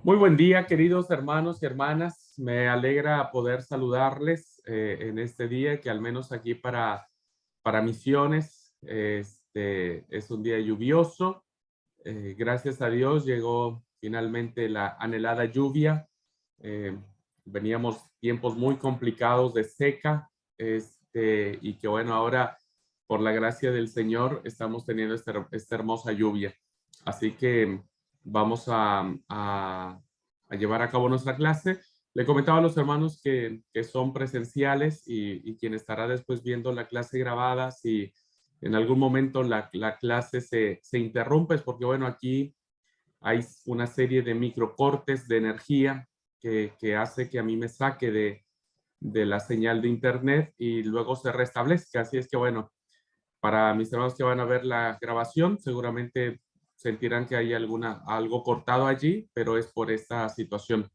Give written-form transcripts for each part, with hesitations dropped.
Muy buen día, queridos hermanos y hermanas. Me alegra poder saludarles en este día, que al menos aquí para Misiones es un día lluvioso. Gracias a Dios llegó finalmente la anhelada lluvia. Eh, Veníamos tiempos muy complicados de seca, y que bueno, ahora por la gracia del Señor estamos teniendo esta hermosa lluvia. Así que vamos a llevar a cabo nuestra clase. Le comentaba a los hermanos que son presenciales y quien estará después viendo la clase grabada, si en algún momento la clase se interrumpe, es porque, bueno, aquí hay una serie de microcortes de energía que hace que a mí me saque de la señal de internet y luego se restablezca. Así es que, bueno, para mis hermanos que van a ver la grabación, seguramente sentirán que hay algo cortado allí, pero es por esta situación.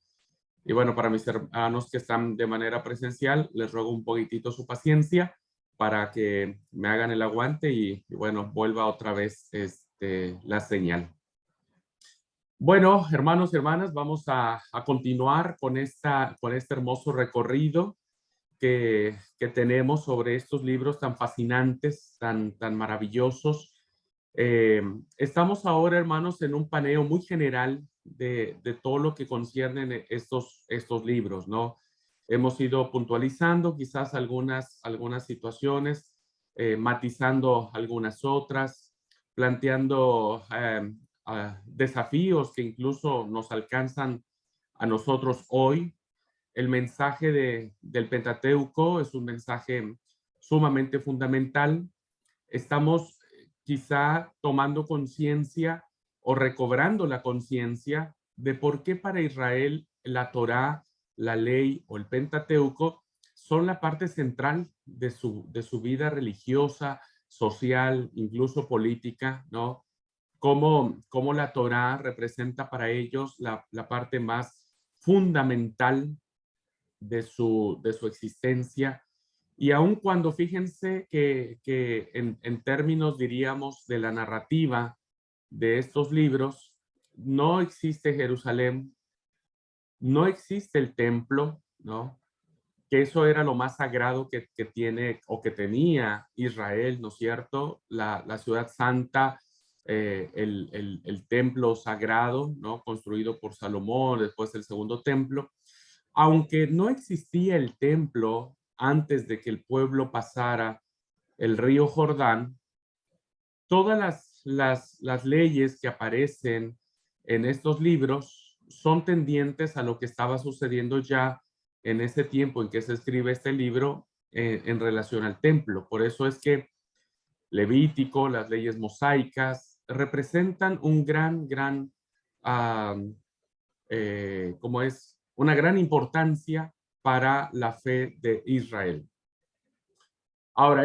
Y bueno, para mis hermanos que están de manera presencial, les ruego un poquitito su paciencia para que me hagan el aguante y bueno, vuelva otra vez la señal. Bueno, hermanos y hermanas, vamos a continuar con este hermoso recorrido que tenemos sobre estos libros tan fascinantes, tan maravillosos. Estamos ahora, hermanos, en un paneo muy general de todo lo que conciernen estos libros, ¿no? Hemos ido puntualizando quizás algunas situaciones, matizando algunas otras, planteando desafíos que incluso nos alcanzan a nosotros hoy. El mensaje del Pentateuco es un mensaje sumamente fundamental. Estamos quizá tomando conciencia o recobrando la conciencia de por qué para Israel la Torá, la ley o el Pentateuco son la parte central de su vida religiosa, social, incluso política, ¿no? Cómo la Torá representa para ellos la parte más fundamental de su existencia. Y aun cuando fíjense que en términos, diríamos, de la narrativa de estos libros, no existe Jerusalén, no existe el templo, ¿no? Que eso era lo más sagrado que tiene o que tenía Israel, ¿no es cierto? La ciudad santa, el templo sagrado, ¿no? Construido por Salomón, después el segundo templo. Aunque no existía el templo antes de que el pueblo pasara el río Jordán, todas las leyes que aparecen en estos libros son tendientes a lo que estaba sucediendo ya en ese tiempo en que se escribe este libro en relación al templo. Por eso es que Levítico, las leyes mosaicas, representan un gran, ah, como es una gran importancia para la fe de Israel. Ahora,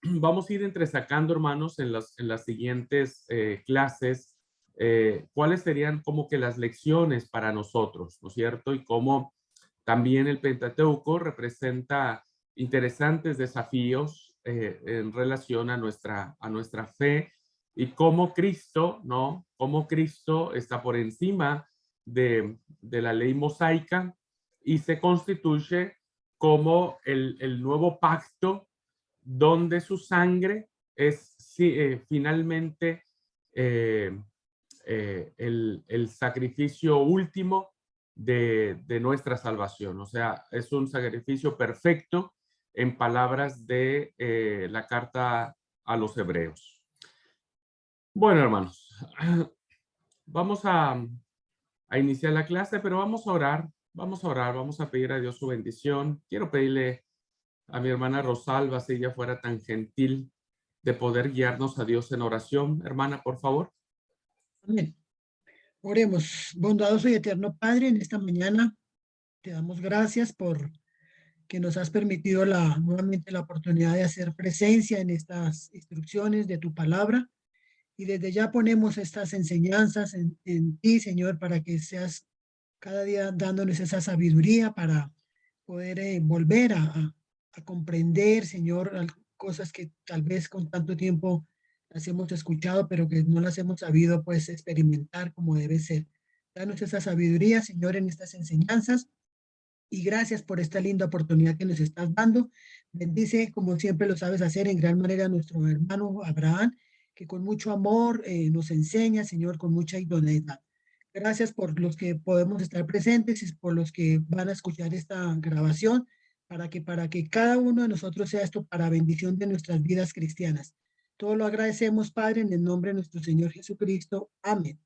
vamos a ir entresacando, hermanos, en las siguientes clases, cuáles serían como que las lecciones para nosotros, ¿no es cierto? Y cómo también el Pentateuco representa interesantes desafíos en relación a nuestra fe y cómo Cristo, ¿no? Cómo Cristo está por encima de la ley mosaica y se constituye como el nuevo pacto donde su sangre es finalmente eh, el sacrificio último de nuestra salvación. O sea, es un sacrificio perfecto en palabras de la carta a los hebreos. Bueno, hermanos, vamos a iniciar la clase, pero vamos a pedir a Dios su bendición. Quiero pedirle a mi hermana Rosalba, si ella fuera tan gentil de poder guiarnos a Dios en oración. Hermana, por favor. Amén. Oremos, bondadoso y eterno Padre, en esta mañana te damos gracias por que nos has permitido nuevamente la oportunidad de hacer presencia en estas instrucciones de tu palabra. Y desde ya ponemos estas enseñanzas en ti, Señor, para que seas cada día dándonos esa sabiduría para poder volver a comprender, Señor, cosas que tal vez con tanto tiempo las hemos escuchado, pero que no las hemos sabido pues experimentar como debe ser. Danos esa sabiduría, Señor, en estas enseñanzas. Y gracias por esta linda oportunidad que nos estás dando. Bendice, como siempre lo sabes hacer, en gran manera a nuestro hermano Abraham, que con mucho amor nos enseña, Señor, con mucha idoneidad. Gracias por los que podemos estar presentes y por los que van a escuchar esta grabación, para que cada uno de nosotros sea esto para bendición de nuestras vidas cristianas. Todo lo agradecemos, Padre, en el nombre de nuestro Señor Jesucristo. Amén.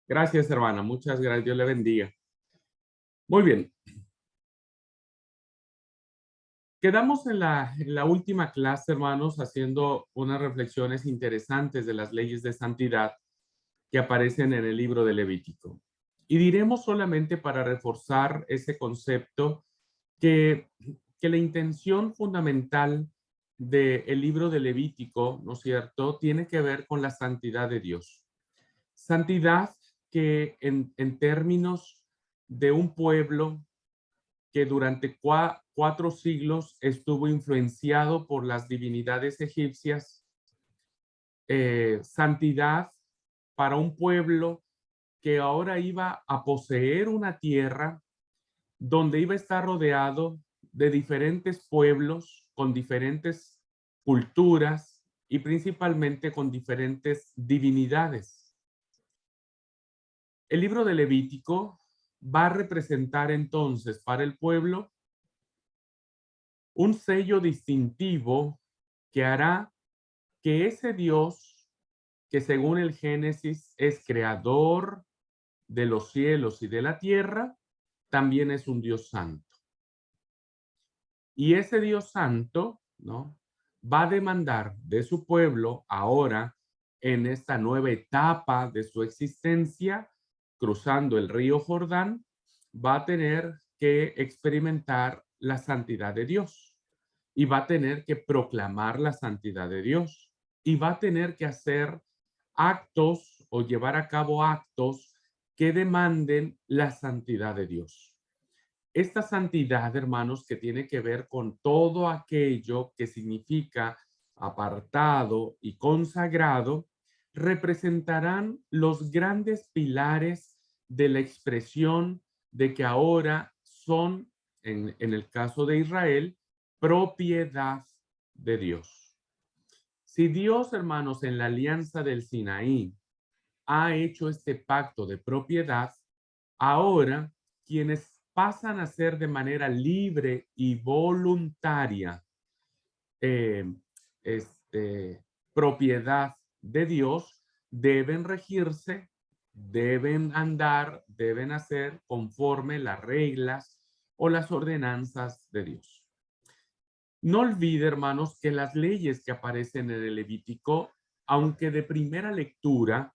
Gracias, hermana. Muchas gracias. Dios le bendiga. Muy bien. Quedamos en la última clase, hermanos, haciendo unas reflexiones interesantes de las leyes de santidad que aparecen en el libro de Levítico. Y diremos solamente para reforzar ese concepto que la intención fundamental del libro de Levítico, ¿no es cierto?, tiene que ver con la santidad de Dios. Santidad que en términos de un pueblo que durante 4 siglos estuvo influenciado por las divinidades egipcias, santidad para un pueblo que ahora iba a poseer una tierra donde iba a estar rodeado de diferentes pueblos con diferentes culturas y principalmente con diferentes divinidades. El libro de Levítico va a representar entonces para el pueblo un sello distintivo que hará que ese Dios, que según el Génesis es creador de los cielos y de la tierra, también es un Dios santo. Y ese Dios santo, ¿no?, va a demandar de su pueblo ahora, en esta nueva etapa de su existencia, cruzando el río Jordán, va a tener que experimentar la santidad de Dios y va a tener que proclamar la santidad de Dios y va a tener que hacer actos o llevar a cabo actos que demanden la santidad de Dios. Esta santidad, hermanos, que tiene que ver con todo aquello que significa apartado y consagrado, representarán los grandes pilares de la expresión de que ahora son, en el caso de Israel, propiedad de Dios. Si Dios, hermanos, en la alianza del Sinaí ha hecho este pacto de propiedad, ahora quienes pasan a ser de manera libre y voluntaria eh, propiedad de Dios, deben regirse, deben andar, deben hacer conforme las reglas o las ordenanzas de Dios. No olvide, hermanos, que las leyes que aparecen en el Levítico, aunque de primera lectura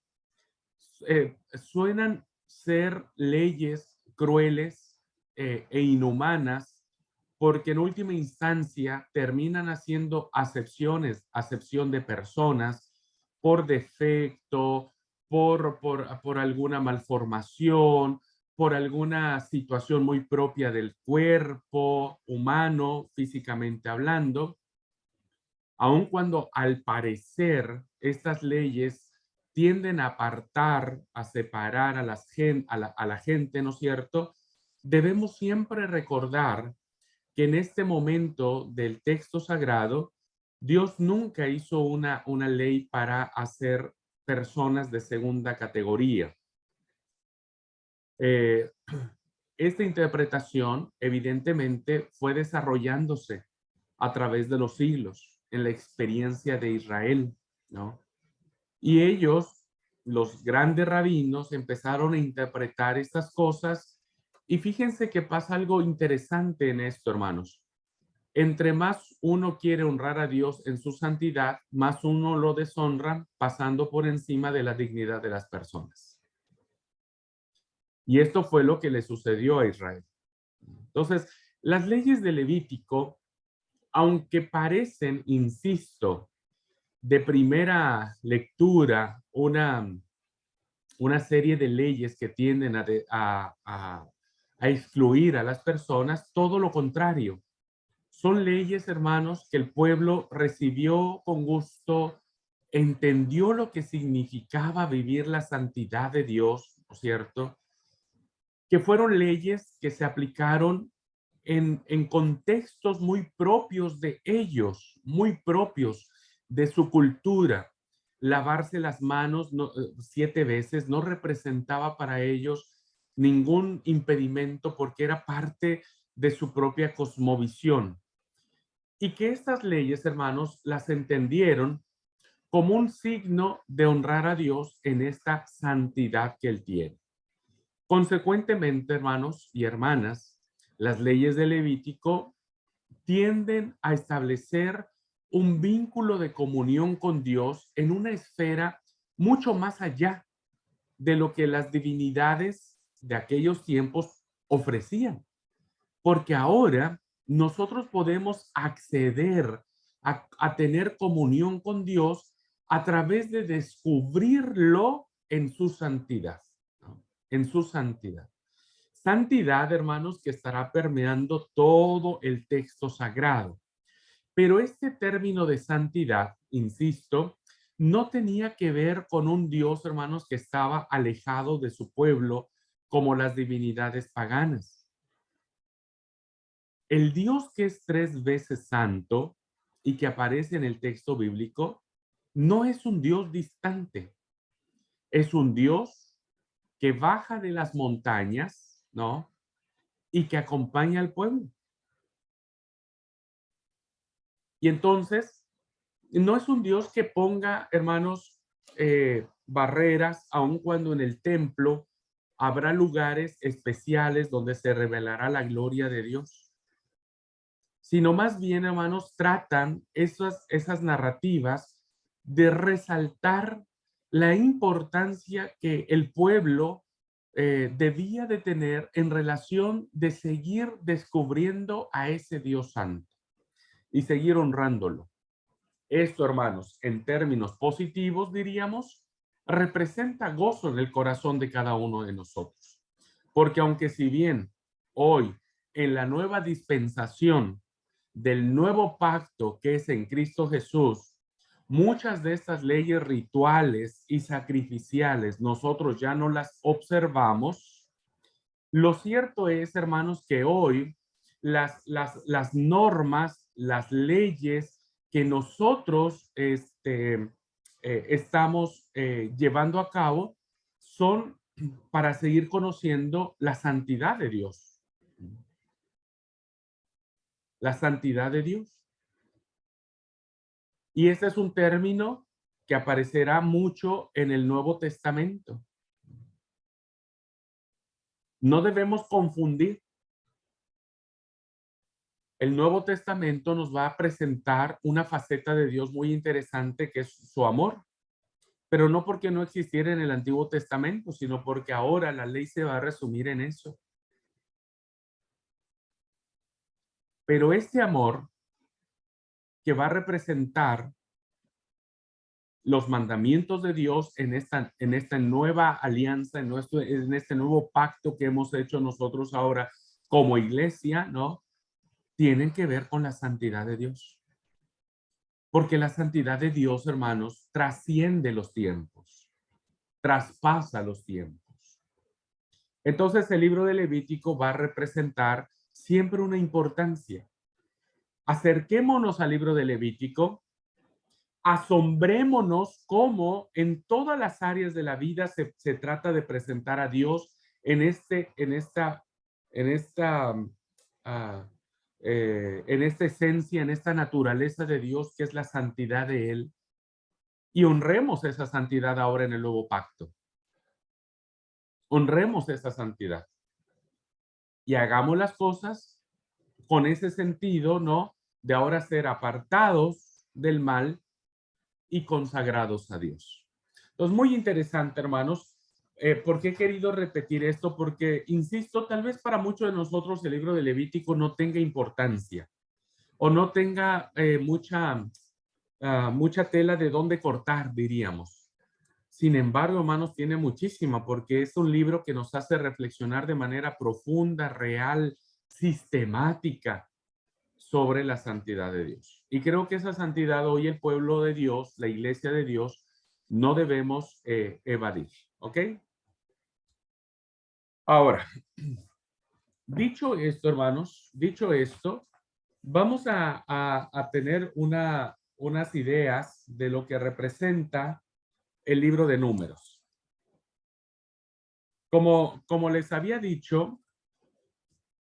suenan ser leyes crueles e inhumanas, porque en última instancia terminan haciendo acepción de personas por defecto, por alguna malformación, por alguna situación muy propia del cuerpo humano, físicamente hablando, aun cuando al parecer estas leyes tienden a apartar, a separar a la gente, ¿no es cierto? Debemos siempre recordar que en este momento del texto sagrado, Dios nunca hizo una ley para hacer personas de segunda categoría. Eh, esta interpretación evidentemente fue desarrollándose a través de los siglos en la experiencia de Israel, ¿no? Y ellos, los grandes rabinos, empezaron a interpretar estas cosas y fíjense que pasa algo interesante en esto, hermanos. Entre más uno quiere honrar a Dios en su santidad, más uno lo deshonra pasando por encima de la dignidad de las personas. Y esto fue lo que le sucedió a Israel. Entonces, las leyes de Levítico, aunque parecen, insisto, de primera lectura, una serie de leyes que tienden a excluir a las personas, todo lo contrario. Son leyes, hermanos, que el pueblo recibió con gusto, entendió lo que significaba vivir la santidad de Dios, ¿no es cierto? Que fueron leyes que se aplicaron en contextos muy propios de ellos, muy propios de su cultura. Lavarse las manos 7 veces no representaba para ellos ningún impedimento porque era parte de su propia cosmovisión. Y que estas leyes, hermanos, las entendieron como un signo de honrar a Dios en esta santidad que Él tiene. Consecuentemente, hermanos y hermanas, las leyes de Levítico tienden a establecer un vínculo de comunión con Dios en una esfera mucho más allá de lo que las divinidades de aquellos tiempos ofrecían. Porque ahora nosotros podemos acceder a tener comunión con Dios a través de descubrirlo en su santidad, ¿no? En su santidad. Santidad, hermanos, que estará permeando todo el texto sagrado. Pero este término de santidad, insisto, no tenía que ver con un Dios, hermanos, que estaba alejado de su pueblo como las divinidades paganas. El Dios que es 3 veces santo y que aparece en el texto bíblico no es un Dios distante, es un Dios que baja de las montañas, ¿no? Y que acompaña al pueblo. Y entonces, no es un Dios que ponga, hermanos, barreras, aun cuando en el templo habrá lugares especiales donde se revelará la gloria de Dios, sino más bien, hermanos, tratan esas narrativas de resaltar la importancia que el pueblo debía de tener en relación de seguir descubriendo a ese Dios santo y seguir honrándolo. Esto, hermanos, en términos positivos, diríamos, representa gozo en el corazón de cada uno de nosotros. Porque aunque si bien hoy, en la nueva dispensación del nuevo pacto que es en Cristo Jesús, muchas de estas leyes rituales y sacrificiales nosotros ya no las observamos, lo cierto es, hermanos, que hoy las normas, las leyes que nosotros estamos llevando a cabo son para seguir conociendo la santidad de Dios. La santidad de Dios. Y este es un término que aparecerá mucho en el Nuevo Testamento. No debemos confundir. El Nuevo Testamento nos va a presentar una faceta de Dios muy interesante que es su amor, pero no porque no existiera en el Antiguo Testamento, sino porque ahora la ley se va a resumir en eso. Pero este amor que va a representar los mandamientos de Dios en esta nueva alianza, en este nuevo pacto que hemos hecho nosotros ahora como iglesia, ¿no? Tienen que ver con la santidad de Dios. Porque la santidad de Dios, hermanos, trasciende los tiempos, traspasa los tiempos. Entonces el libro de Levítico va a representar siempre una importancia. Acerquémonos al libro de Levítico, asombrémonos cómo en todas las áreas de la vida se trata de presentar a Dios en esta ah, en esta esencia, en esta naturaleza de Dios que es la santidad de Él. Y honremos esa santidad ahora en el nuevo pacto. Honremos esa santidad. Y hagamos las cosas con ese sentido, ¿no? De ahora ser apartados del mal y consagrados a Dios. Entonces, muy interesante, hermanos. ¿Por qué he querido repetir esto? Porque, insisto, tal vez para muchos de nosotros el libro de Levítico no tenga importancia o no tenga mucha tela de dónde cortar, diríamos. Sin embargo, hermanos, tiene muchísima porque es un libro que nos hace reflexionar de manera profunda, real, sistemática sobre la santidad de Dios. Y creo que esa santidad hoy el pueblo de Dios, la iglesia de Dios, no debemos evadir. ¿Ok? Ahora, dicho esto, hermanos, dicho esto, vamos a tener unas ideas de lo que representa el libro de Números. Como les había dicho,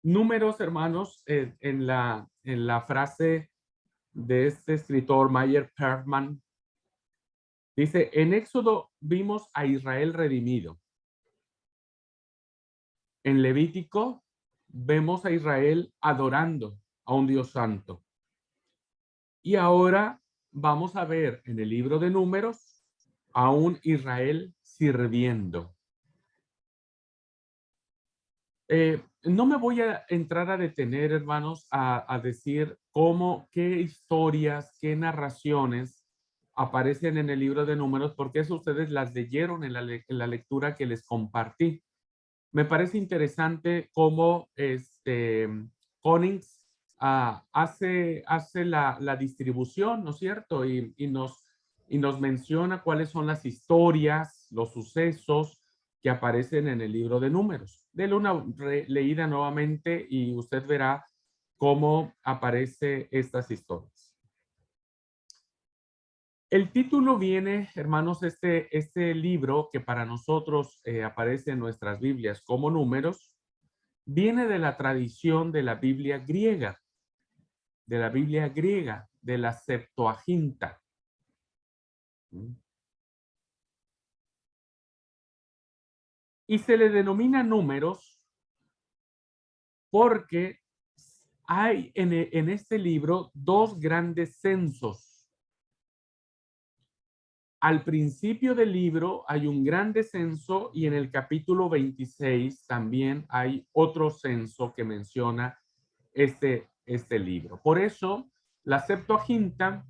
Números, hermanos, en la frase de este escritor, Mayer Perman, dice, en Éxodo vimos a Israel redimido. En Levítico vemos a Israel adorando a un Dios santo. Y ahora vamos a ver en el libro de Números a un Israel sirviendo. No me voy a entrar a detener, hermanos, a decir qué historias, qué narraciones aparecen en el libro de Números, porque eso ustedes las leyeron en la lectura que les compartí. Me parece interesante cómo Konings hace la distribución, ¿no es cierto? Y nos menciona cuáles son las historias, los sucesos que aparecen en el libro de Números. Dele una leída nuevamente y usted verá cómo aparecen estas historias. El título viene, hermanos, este libro que para nosotros aparece en nuestras Biblias como Números, viene de la tradición de la Biblia griega, de la Septuaginta. Y se le denomina Números porque hay en este libro dos grandes censos. Al principio del libro hay un gran descenso y en el capítulo 26 también hay otro censo que menciona este libro. Por eso, la Septuaginta,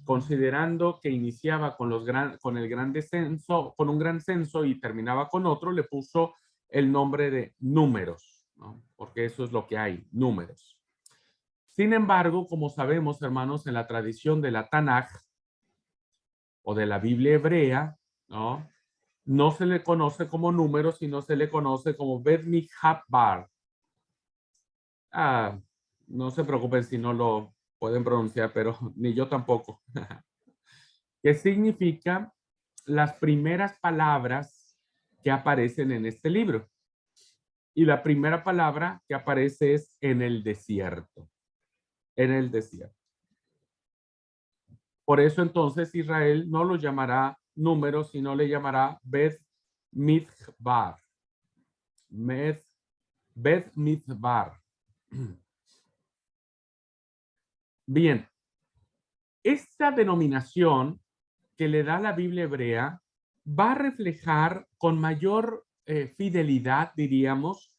considerando que iniciaba con el gran descenso, con un gran censo y terminaba con otro, le puso el nombre de Números, ¿no? Porque eso es lo que hay, números. Sin embargo, como sabemos, hermanos, en la tradición de la Tanaj, o de la Biblia hebrea, ¿no? No se le conoce como números, sino se le conoce como Bet Mikhabbar. No se preocupen si no lo pueden pronunciar, pero ni yo tampoco. ¿Qué significa las primeras palabras que aparecen en este libro? Y la primera palabra que aparece es en el desierto. En el desierto. Por eso entonces Israel no lo llamará números, sino le llamará Bet Midbar. Bet Midbar. Bien, esta denominación que le da la Biblia hebrea va a reflejar con mayor fidelidad, diríamos,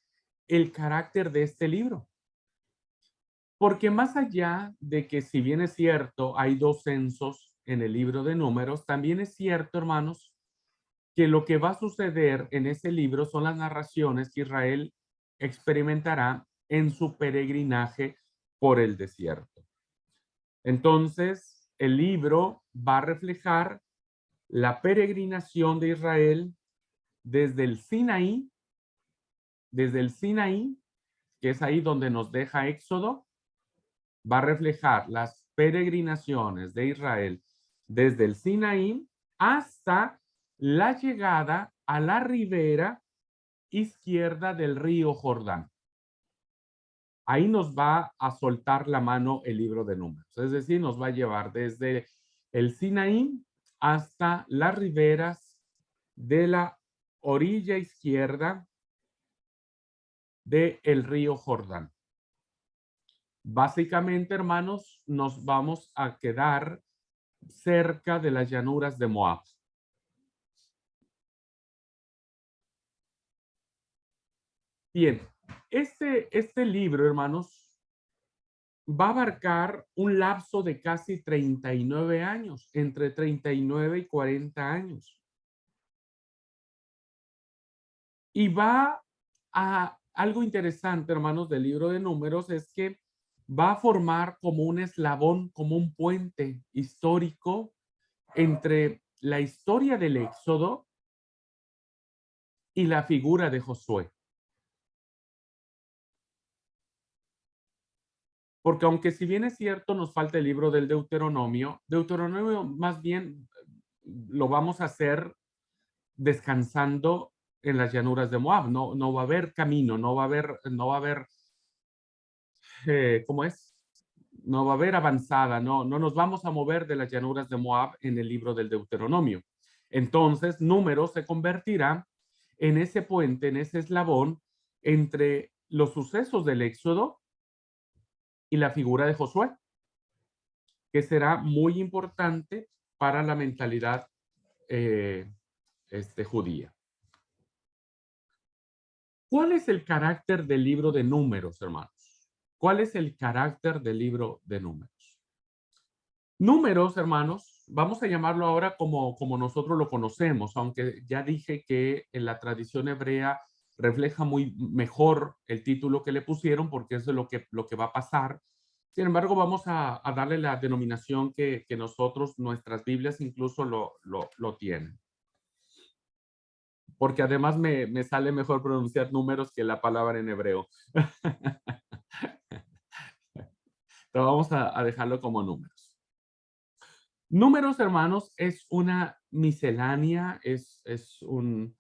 el carácter de este libro. Porque más allá de que si bien es cierto, hay dos censos en el libro de Números, también es cierto, hermanos, que lo que va a suceder en ese libro son las narraciones que Israel experimentará en su peregrinaje por el desierto. Entonces, el libro va a reflejar la peregrinación de Israel desde el Sinaí, que es ahí donde nos deja Éxodo, va a reflejar las peregrinaciones de Israel desde el Sinaí hasta la llegada a la ribera izquierda del río Jordán. Ahí nos va a soltar la mano el libro de Números. Es decir, nos va a llevar desde el Sinaí hasta las riberas de la orilla izquierda del río Jordán. Básicamente, hermanos, nos vamos a quedar cerca de las llanuras de Moab. Bien, este libro, hermanos, va a abarcar un lapso de casi 39 años, entre 39 y 40 años. Y va a algo interesante, hermanos, del libro de Números es que va a formar como un eslabón, como un puente histórico entre la historia del Éxodo y la figura de Josué. Porque aunque si bien es cierto nos falta el libro del Deuteronomio, Deuteronomio más bien lo vamos a hacer descansando en las llanuras de Moab. No va a haber camino, no va a haber, ¿cómo es? No va a haber avanzada, no nos vamos a mover de las llanuras de Moab en el libro del Deuteronomio. Entonces, Números se convertirá en ese puente, en ese eslabón entre los sucesos del Éxodo y la figura de Josué, que será muy importante para la mentalidad judía. ¿Cuál es el carácter del libro de Números, hermanos? ¿Cuál es el carácter del libro de Números? Números, hermanos, vamos a llamarlo ahora como nosotros lo conocemos, aunque ya dije que en la tradición hebrea refleja muy mejor el título que le pusieron porque es de lo que va a pasar. Sin embargo, vamos a darle la denominación que nosotros, nuestras Biblias incluso lo tienen. Porque además me sale mejor pronunciar números que la palabra en hebreo. Entonces vamos a dejarlo como números. Números, hermanos, es una miscelánea, es un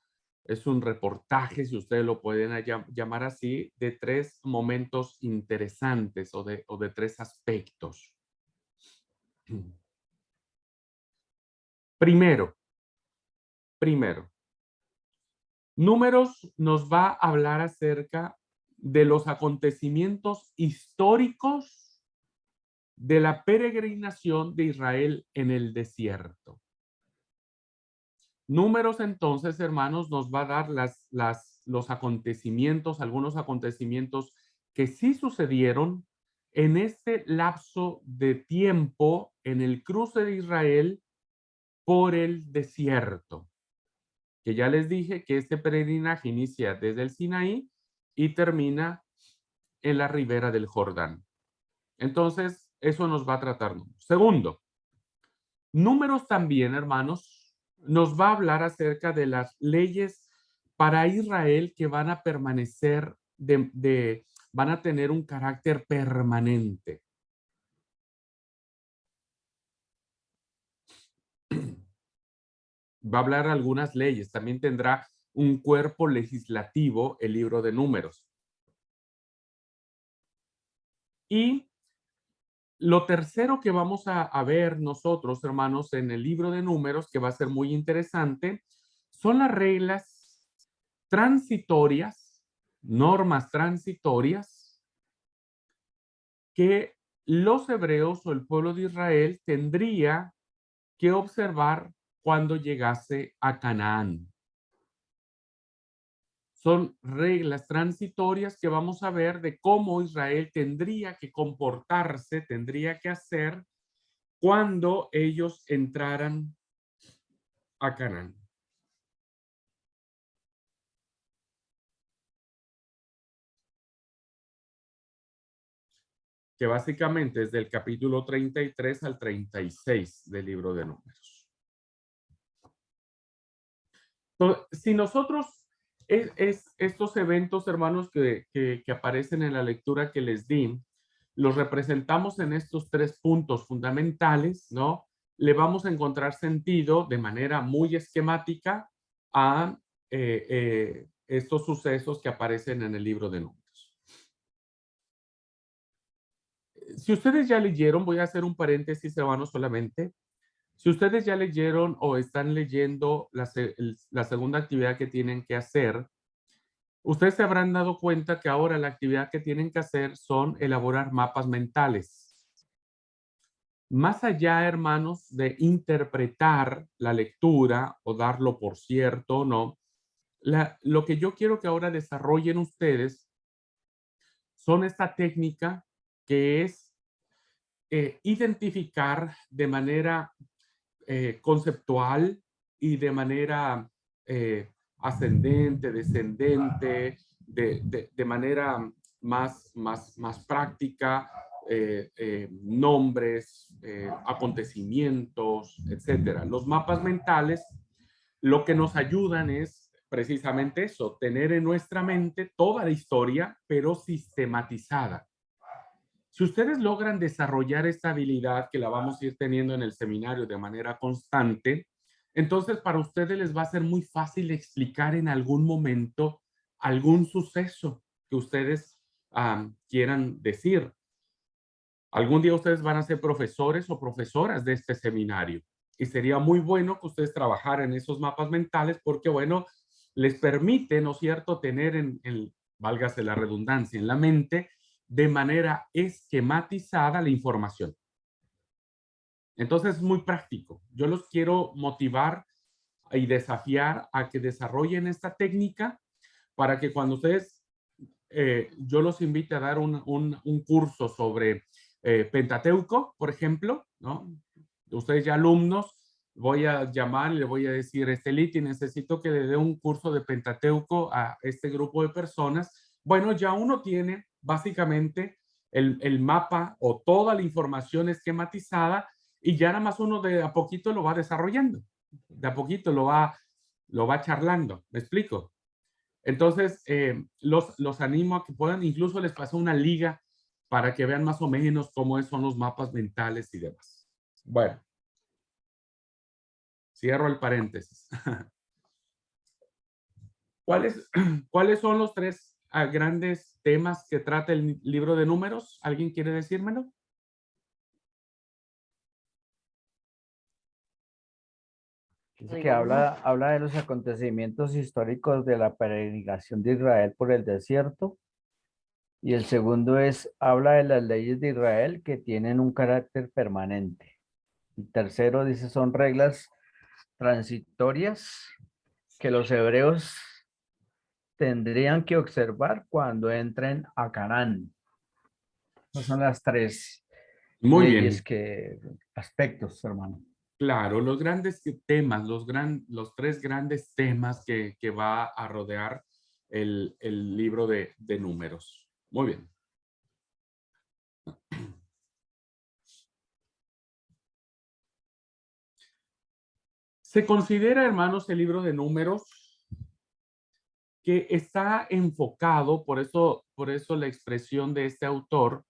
reportaje, si ustedes lo pueden llamar así, de tres momentos interesantes o de tres aspectos. Primero, Números nos va a hablar acerca de los acontecimientos históricos de la peregrinación de Israel en el desierto. Números, entonces, hermanos, nos va a dar los acontecimientos, algunos acontecimientos que sí sucedieron en este lapso de tiempo en el cruce de Israel por el desierto. Que ya les dije que este peregrinaje inicia desde el Sinaí y termina en la ribera del Jordán. Entonces, eso nos va a tratar. Segundo, Números también, hermanos, nos va a hablar acerca de las leyes para Israel que van a permanecer, van a tener un carácter permanente. Va a hablar algunas leyes, también tendrá un cuerpo legislativo el libro de Números. Y lo tercero que vamos a ver nosotros, hermanos, en el libro de Números, que va a ser muy interesante, son las reglas transitorias, normas transitorias, que los hebreos o el pueblo de Israel tendría que observar cuando llegase a Canaán. Son reglas transitorias que vamos a ver de cómo Israel tendría que comportarse, tendría que hacer cuando ellos entraran a Canaán. Que básicamente es del capítulo 33 al 36 del libro de Números. Entonces, si nosotros estos eventos, hermanos, que aparecen en la lectura que les di, los representamos en estos tres puntos fundamentales, ¿no? Le vamos a encontrar sentido de manera muy esquemática a estos sucesos que aparecen en el libro de Números. Si ustedes ya leyeron, voy a hacer un paréntesis, hermanos, solamente. Si ustedes ya leyeron o están leyendo la segunda actividad que tienen que hacer, ustedes se habrán dado cuenta que ahora la actividad que tienen que hacer son elaborar mapas mentales. Más allá, hermanos, de interpretar la lectura o darlo por cierto o no, lo que yo quiero que ahora desarrollen ustedes son esta técnica que es identificar de manera conceptual y de manera ascendente, descendente, de manera más práctica, nombres, acontecimientos, etcétera. Los mapas mentales lo que nos ayudan es precisamente eso, tener en nuestra mente toda la historia, pero sistematizada. Si ustedes logran desarrollar esta habilidad, que la vamos a ir teniendo en el seminario de manera constante, entonces para ustedes les va a ser muy fácil explicar en algún momento algún suceso que ustedes quieran decir. Algún día ustedes van a ser profesores o profesoras de este seminario y sería muy bueno que ustedes trabajaran en esos mapas mentales porque, bueno, les permite, ¿no es cierto?, tener válgase la redundancia, en la mente de manera esquematizada la información. Entonces es muy práctico. Yo los quiero motivar y desafiar a que desarrollen esta técnica para que cuando ustedes, yo los invite a dar un curso sobre Pentateuco, por ejemplo, ¿no? Ustedes ya alumnos, voy a llamar y le voy a decir, Liti, necesito que le dé un curso de Pentateuco a este grupo de personas. Bueno, ya uno tiene básicamente el mapa o toda la información esquematizada y ya nada más uno de a poquito lo va desarrollando. De a poquito lo va charlando. ¿Me explico? Entonces, los animo a que puedan, incluso les paso una liga para que vean más o menos cómo son los mapas mentales y demás. Bueno, cierro el paréntesis. ¿Cuáles son los tres grandes temas que trata el libro de Números? ¿Alguien quiere decírmelo? Dice que habla de los acontecimientos históricos de la peregrinación de Israel por el desierto. Y el segundo habla de las leyes de Israel que tienen un carácter permanente. El tercero dice son reglas transitorias que los hebreos tendrían que observar cuando entren a Canaán. Esas son las tres Muy leyes bien. aspectos, hermano. Claro, los grandes temas, los tres grandes temas que va a rodear el libro de Números. Muy bien. Se considera, hermanos, el libro de Números que está enfocado, por eso la expresión de este autor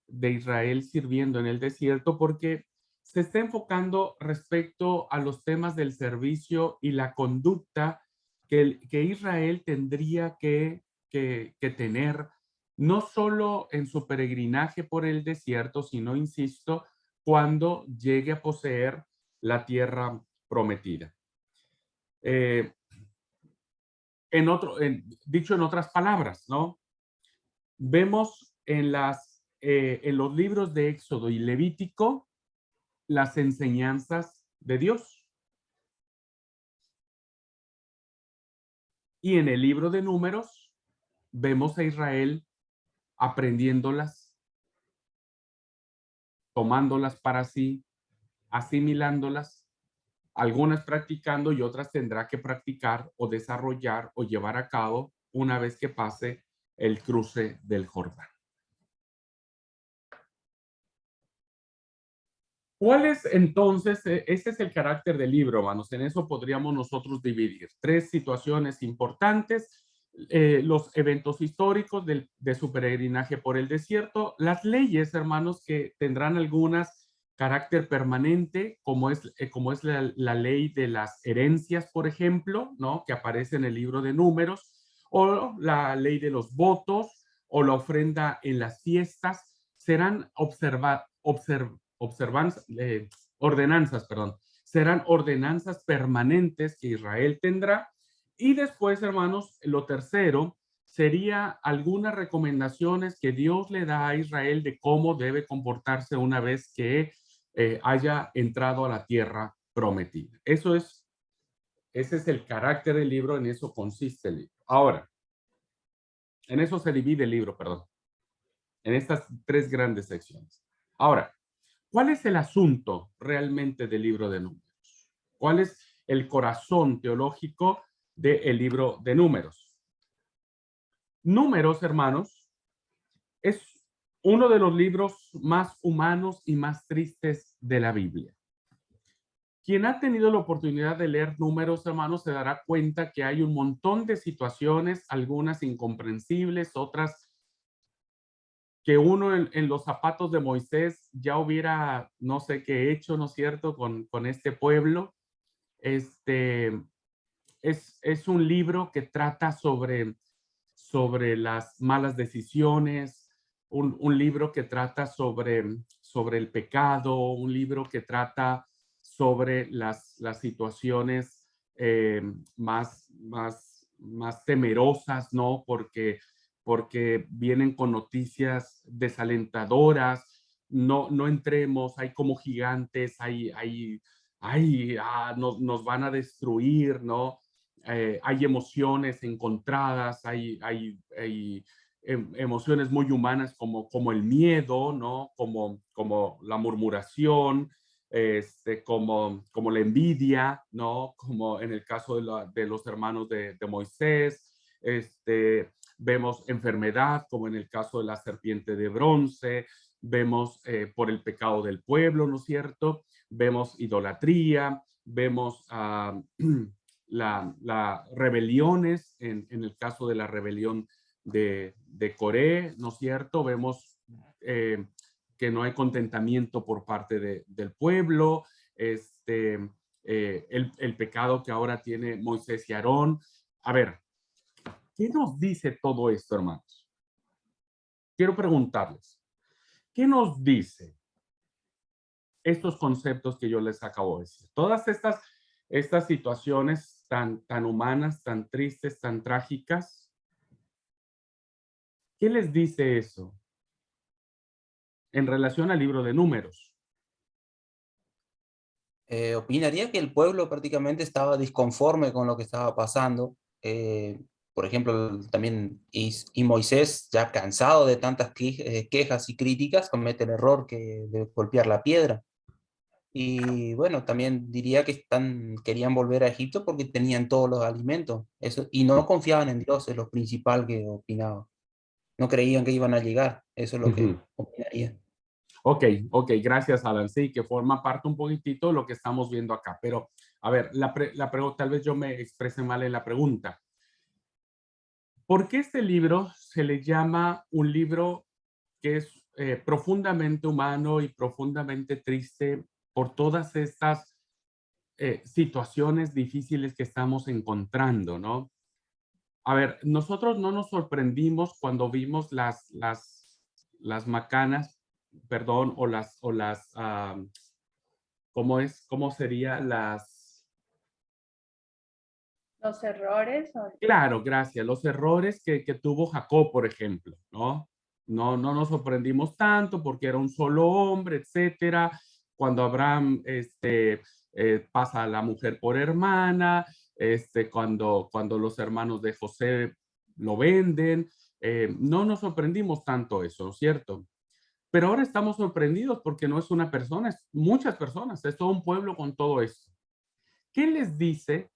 de Israel sirviendo en el desierto, porque se está enfocando respecto a los temas del servicio y la conducta que Israel tendría que tener, no solo en su peregrinaje por el desierto, sino, insisto, cuando llegue a poseer la tierra prometida. Dicho en otras palabras, ¿no? Vemos en los libros de Éxodo y Levítico las enseñanzas de Dios. Y en el libro de Números vemos a Israel aprendiéndolas, tomándolas para sí, asimilándolas, algunas practicando y otras tendrá que practicar o desarrollar o llevar a cabo una vez que pase el cruce del Jordán. ¿Cuál es entonces? Este es el carácter del libro, hermanos. En eso podríamos nosotros dividir tres situaciones importantes: los eventos históricos de su peregrinaje por el desierto, las leyes, hermanos, que tendrán algunas carácter permanente, como es la ley de las herencias, por ejemplo, ¿no? Que aparece en el libro de Números, o la ley de los votos, o la ofrenda en las fiestas, serán ordenanzas, perdón, serán ordenanzas permanentes que Israel tendrá. Y después, hermanos, lo tercero sería algunas recomendaciones que Dios le da a Israel de cómo debe comportarse una vez que haya entrado a la tierra prometida. Ese es el carácter del libro, en eso consiste el libro. Ahora, en eso se divide el libro, perdón, en estas tres grandes secciones. Ahora, ¿cuál es el asunto realmente del libro de Números? ¿Cuál es el corazón teológico del libro de Números? Números, hermanos, es uno de los libros más humanos y más tristes de la Biblia. Quien ha tenido la oportunidad de leer Números, hermanos, se dará cuenta que hay un montón de situaciones, algunas incomprensibles, otras que uno en los zapatos de Moisés ya hubiera, no sé qué hecho, ¿no es cierto?, con este pueblo. Este, es un libro que trata sobre las malas decisiones, un libro que trata sobre el pecado, un libro que trata sobre las situaciones más temerosas, ¿no? Porque vienen con noticias desalentadoras, no entremos, hay como gigantes, nos van a destruir, ¿no? Hay emociones encontradas, hay emociones muy humanas como el miedo, ¿no? Como la murmuración, como la envidia, ¿no? Como en el caso de los hermanos de Moisés. Vemos enfermedad, como en el caso de la serpiente de bronce. Vemos por el pecado del pueblo, ¿no es cierto? Vemos idolatría, vemos las rebeliones, en el caso de la rebelión de Coré, ¿no es cierto? Vemos que no hay contentamiento por parte del pueblo, el pecado que ahora tiene Moisés y Aarón. A ver, ¿qué nos dice todo esto, hermanos? Quiero preguntarles, ¿qué nos dice estos conceptos que yo les acabo de decir? Todas estas situaciones tan humanas, tan tristes, tan trágicas, ¿qué les dice eso en relación al libro de Números? Opinaría que el pueblo prácticamente estaba disconforme con lo que estaba pasando. Por ejemplo, también y Moisés, ya cansado de tantas quejas y críticas, comete el error de golpear la piedra. Y bueno, también diría que querían volver a Egipto porque tenían todos los alimentos. Eso, y no confiaban en Dios, es lo principal que opinaba. No creían que iban a llegar. Eso es lo que Ujú. opinaría. Ok, gracias, Alan. Sí, que forma parte un poquitito de lo que estamos viendo acá. Pero, a ver, la pregunta, tal vez yo me exprese mal en la pregunta. ¿Por qué este libro se le llama un libro que es profundamente humano y profundamente triste por todas estas situaciones difíciles que estamos encontrando, ¿no? A ver, nosotros no nos sorprendimos cuando vimos las macanas, perdón, ¿cómo sería Los errores o claro, gracias, los errores que tuvo Jacob, por ejemplo, ¿no? No nos sorprendimos tanto porque era un solo hombre, etcétera. Cuando Abraham pasa a la mujer por hermana, cuando los hermanos de José lo venden, no nos sorprendimos tanto eso, ¿no es cierto? Pero ahora estamos sorprendidos porque no es una persona, es muchas personas, es todo un pueblo con todo esto. ¿Qué les dice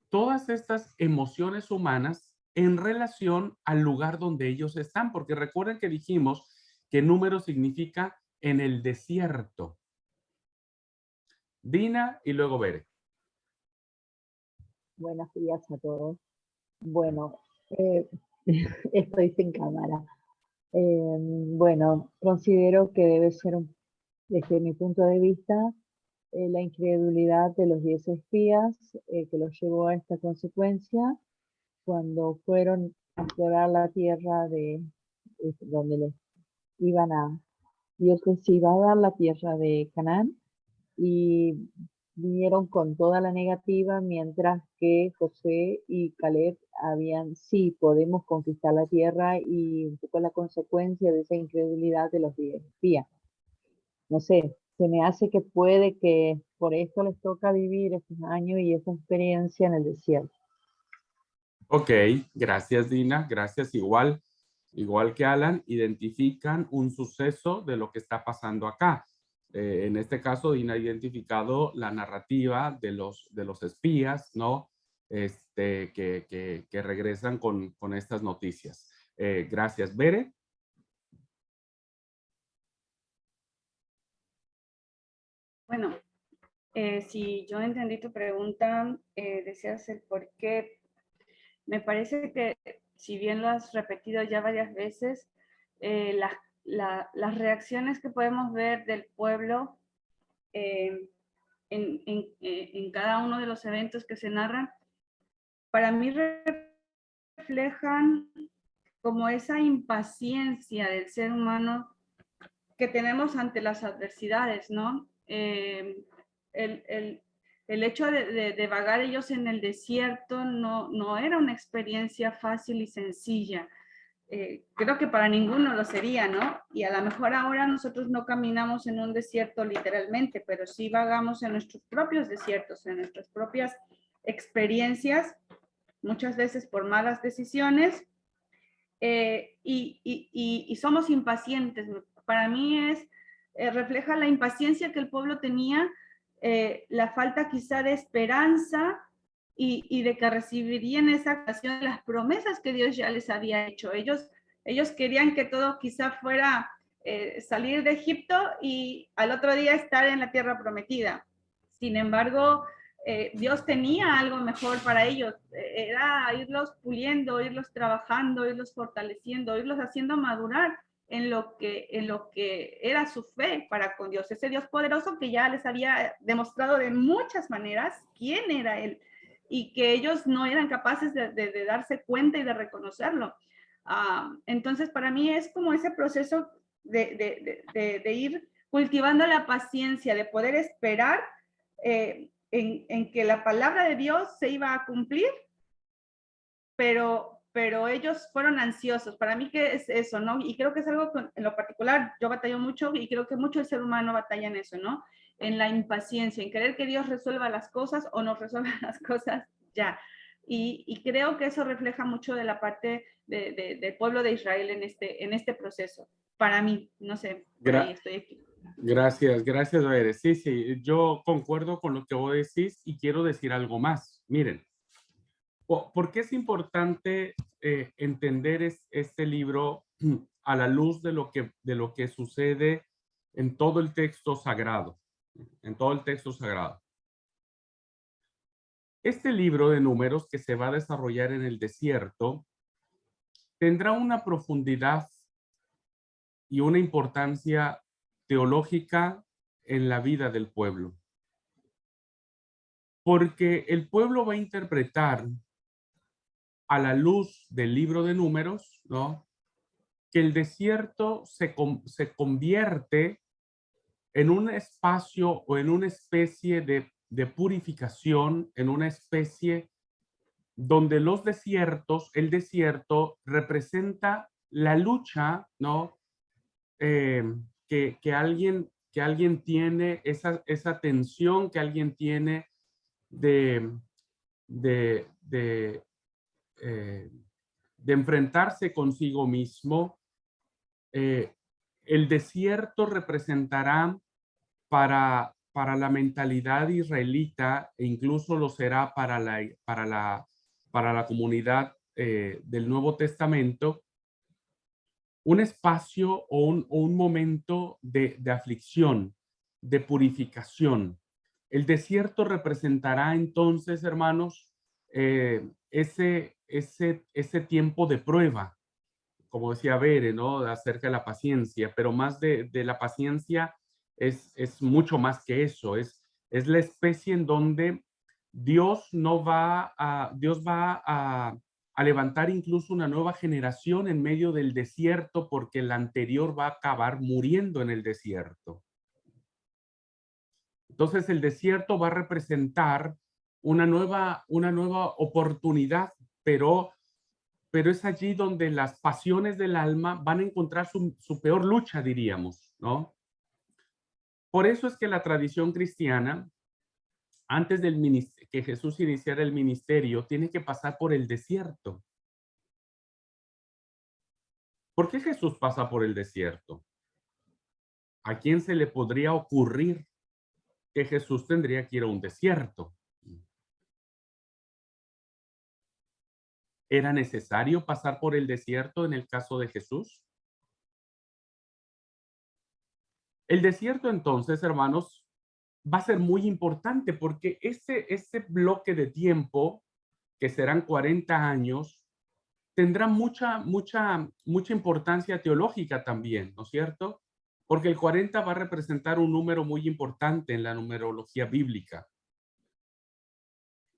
todas estas emociones humanas en relación al lugar donde ellos están? Porque recuerden que dijimos que número significa en el desierto. Dina y luego Bere. Buenos días a todos. Bueno, eh, estoy sin cámara. Bueno, considero que debe ser, desde mi punto de vista, la incredulidad de los 10 espías que los llevó a esta consecuencia cuando fueron a explorar la tierra donde les iban a, Dios les iba a dar la tierra de Canaán y vinieron con toda la negativa, mientras que José y Caleb sí, podemos conquistar la tierra, y un poco la consecuencia de esa incredulidad de los 10 espías. No sé, se me hace que puede que por esto les toca vivir estos años y esa experiencia en el desierto. Ok, gracias Dina, gracias. Igual que Alan, identifican un suceso de lo que está pasando acá. En este caso, Dina ha identificado la narrativa de los espías, ¿no? Que regresan con estas noticias. Gracias, Bere. Bueno, si yo entendí tu pregunta, deseas el por qué. Me parece que, si bien lo has repetido ya varias veces, las reacciones que podemos ver del pueblo en cada uno de los eventos que se narran, para mí reflejan como esa impaciencia del ser humano que tenemos ante las adversidades, ¿no? El hecho de vagar ellos en el desierto no era una experiencia fácil y sencilla. Creo que para ninguno lo sería, ¿no? Y a lo mejor ahora nosotros no caminamos en un desierto literalmente, pero sí vagamos en nuestros propios desiertos, en nuestras propias experiencias, muchas veces por malas decisiones, y somos impacientes. Para mí refleja la impaciencia que el pueblo tenía, la falta quizá de esperanza y de que recibirían esa ocasión las promesas que Dios ya les había hecho. Ellos querían que todo quizá fuera salir de Egipto y al otro día estar en la tierra prometida. Sin embargo, Dios tenía algo mejor para ellos, era irlos puliendo, irlos trabajando, irlos fortaleciendo, irlos haciendo madurar en lo que era su fe para con Dios, ese Dios poderoso que ya les había demostrado de muchas maneras quién era Él y que ellos no eran capaces de darse cuenta y de reconocerlo. Entonces, para mí es como ese proceso de ir cultivando la paciencia, de poder esperar en que la palabra de Dios se iba a cumplir, pero ellos fueron ansiosos. Para mí que es eso, ¿no? Y creo que es algo que en lo particular yo batallo mucho y creo que mucho el ser humano batalla en eso, ¿no? En la impaciencia, en querer que Dios resuelva las cosas o nos resuelva las cosas ya. Y creo que eso refleja mucho de la parte del pueblo de Israel en este proceso. Para mí, no sé, por ahí estoy aquí. Gracias, gracias, Bere. Sí, sí, yo concuerdo con lo que vos decís y quiero decir algo más. Miren, ¿por qué es importante entender este libro a la luz de lo que sucede en todo el texto sagrado? En todo el texto sagrado. Este libro de Números, que se va a desarrollar en el desierto, tendrá una profundidad y una importancia teológica en la vida del pueblo. Porque el pueblo va a interpretar a la luz del libro de Números, ¿no?, que el desierto se convierte en un espacio o en una especie de purificación, en una especie donde el desierto representa la lucha, ¿no? Que alguien tiene, esa tensión que alguien tiene de, de, de, eh, de enfrentarse consigo mismo. El desierto representará para la mentalidad israelita, e incluso lo será para la comunidad del Nuevo Testamento, un espacio o un momento de aflicción, de purificación. El desierto representará entonces, hermanos, ese tiempo de prueba, como decía Bere, ¿no?, acerca de la paciencia, pero más de la paciencia es mucho más que eso, es la especie en donde Dios va a levantar incluso una nueva generación en medio del desierto, porque la anterior va a acabar muriendo en el desierto. Entonces el desierto va a representar una nueva oportunidad, pero es allí donde las pasiones del alma van a encontrar su peor lucha, diríamos, ¿no? Por eso es que la tradición cristiana, antes que Jesús iniciara el ministerio, tiene que pasar por el desierto. ¿Por qué Jesús pasa por el desierto? ¿A quién se le podría ocurrir que Jesús tendría que ir a un desierto? ¿Era necesario pasar por el desierto en el caso de Jesús? El desierto, entonces, hermanos, va a ser muy importante porque ese bloque de tiempo, que serán 40 años, tendrá mucha importancia teológica también, ¿no es cierto? Porque el 40 va a representar un número muy importante en la numerología bíblica.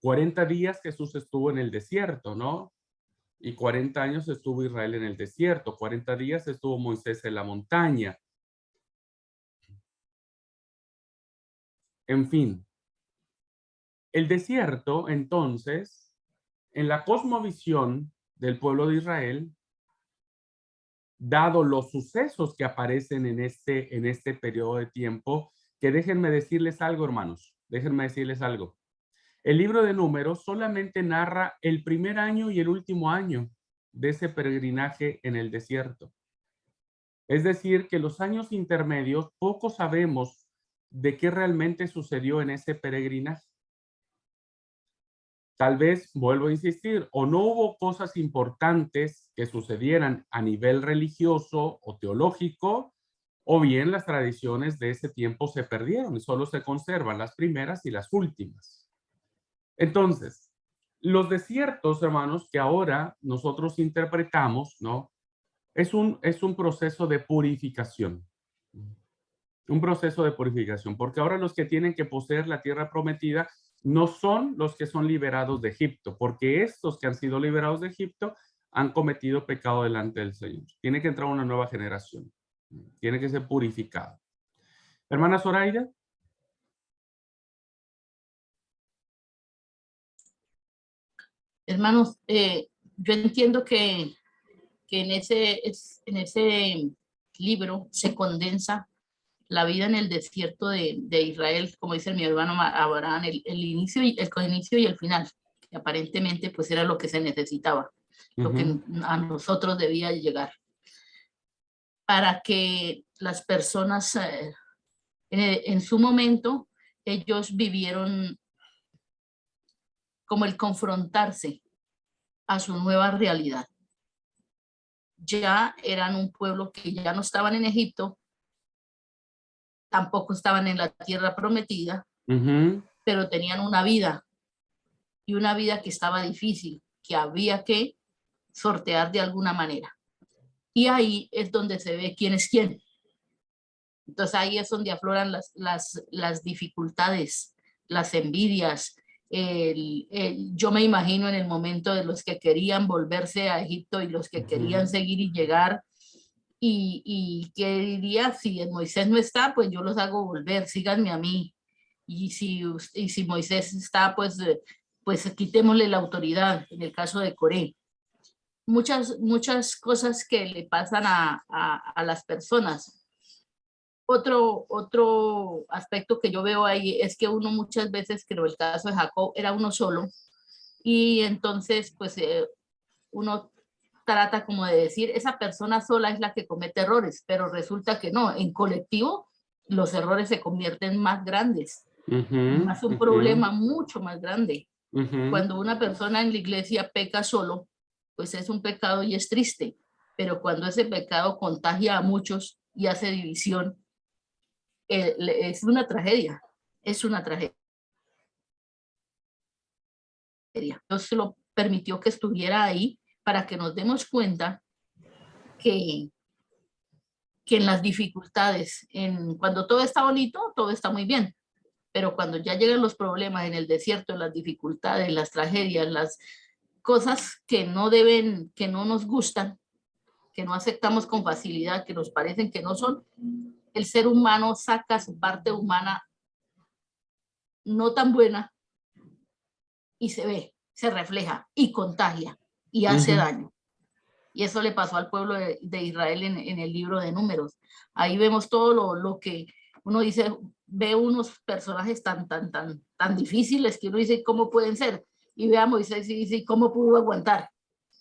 40 días Jesús estuvo en el desierto, ¿no? Y 40 años estuvo Israel en el desierto. 40 días estuvo Moisés en la montaña. En fin, el desierto, entonces, en la cosmovisión del pueblo de Israel, dado los sucesos que aparecen en este periodo de tiempo, que déjenme decirles algo, hermanos, déjenme decirles algo. El libro de Números solamente narra el primer año y el último año de ese peregrinaje en el desierto. Es decir, que los años intermedios poco sabemos de qué realmente sucedió en ese peregrinaje. Tal vez, vuelvo a insistir, o no hubo cosas importantes que sucedieran a nivel religioso o teológico, o bien las tradiciones de ese tiempo se perdieron y solo se conservan las primeras y las últimas. Entonces, los desiertos, hermanos, que ahora nosotros interpretamos, ¿no? Es un proceso de purificación. Un proceso de purificación, porque ahora los que tienen que poseer la tierra prometida no son los que son liberados de Egipto, porque estos que han sido liberados de Egipto han cometido pecado delante del Señor. Tiene que entrar una nueva generación. Tiene que ser purificado. Hermana Zoraida. Hermanos, yo entiendo que en ese libro se condensa la vida en el desierto de Israel, como dice mi hermano Abraham, el inicio y el final, que aparentemente pues era lo que se necesitaba, lo que a nosotros debía llegar, para que las personas en su momento, ellos vivieron como el confrontarse a su nueva realidad. Ya eran un pueblo que ya no estaban en Egipto, tampoco estaban en la tierra prometida, pero tenían una vida, y una vida que estaba difícil, que había que sortear de alguna manera. Y ahí es donde se ve quién es quién. Entonces ahí es donde afloran las dificultades, las envidias. Yo me imagino en el momento de los que querían volverse a Egipto y los que querían seguir y llegar, y que diría, si Moisés no está, pues yo los hago volver, síganme a mí. Y si Moisés está, pues quitémosle la autoridad, en el caso de Coré. Muchas cosas que le pasan a las personas. Otro aspecto que yo veo ahí es que uno muchas veces, creo el caso de Jacob, era uno solo, y entonces pues uno trata como de decir, esa persona sola es la que comete errores, pero resulta que no, en colectivo los errores se convierten más grandes, más un problema mucho más grande. Cuando una persona en la iglesia peca solo, pues es un pecado y es triste, pero cuando ese pecado contagia a muchos y hace división, es una tragedia, es una tragedia. Dios lo permitió que estuviera ahí para que nos demos cuenta que en las dificultades, cuando todo está bonito, todo está muy bien, pero cuando ya llegan los problemas en el desierto, las dificultades, las tragedias, las cosas que no nos gustan, que no aceptamos con facilidad, que nos parecen que no son, el ser humano saca su parte humana no tan buena y se ve, se refleja y contagia y hace daño. Y eso le pasó al pueblo de Israel en el libro de Números. Ahí vemos todo lo que uno dice, ve unos personajes tan difíciles que uno dice, ¿cómo pueden ser? Y ve a Moisés y dice, ¿cómo pudo aguantar?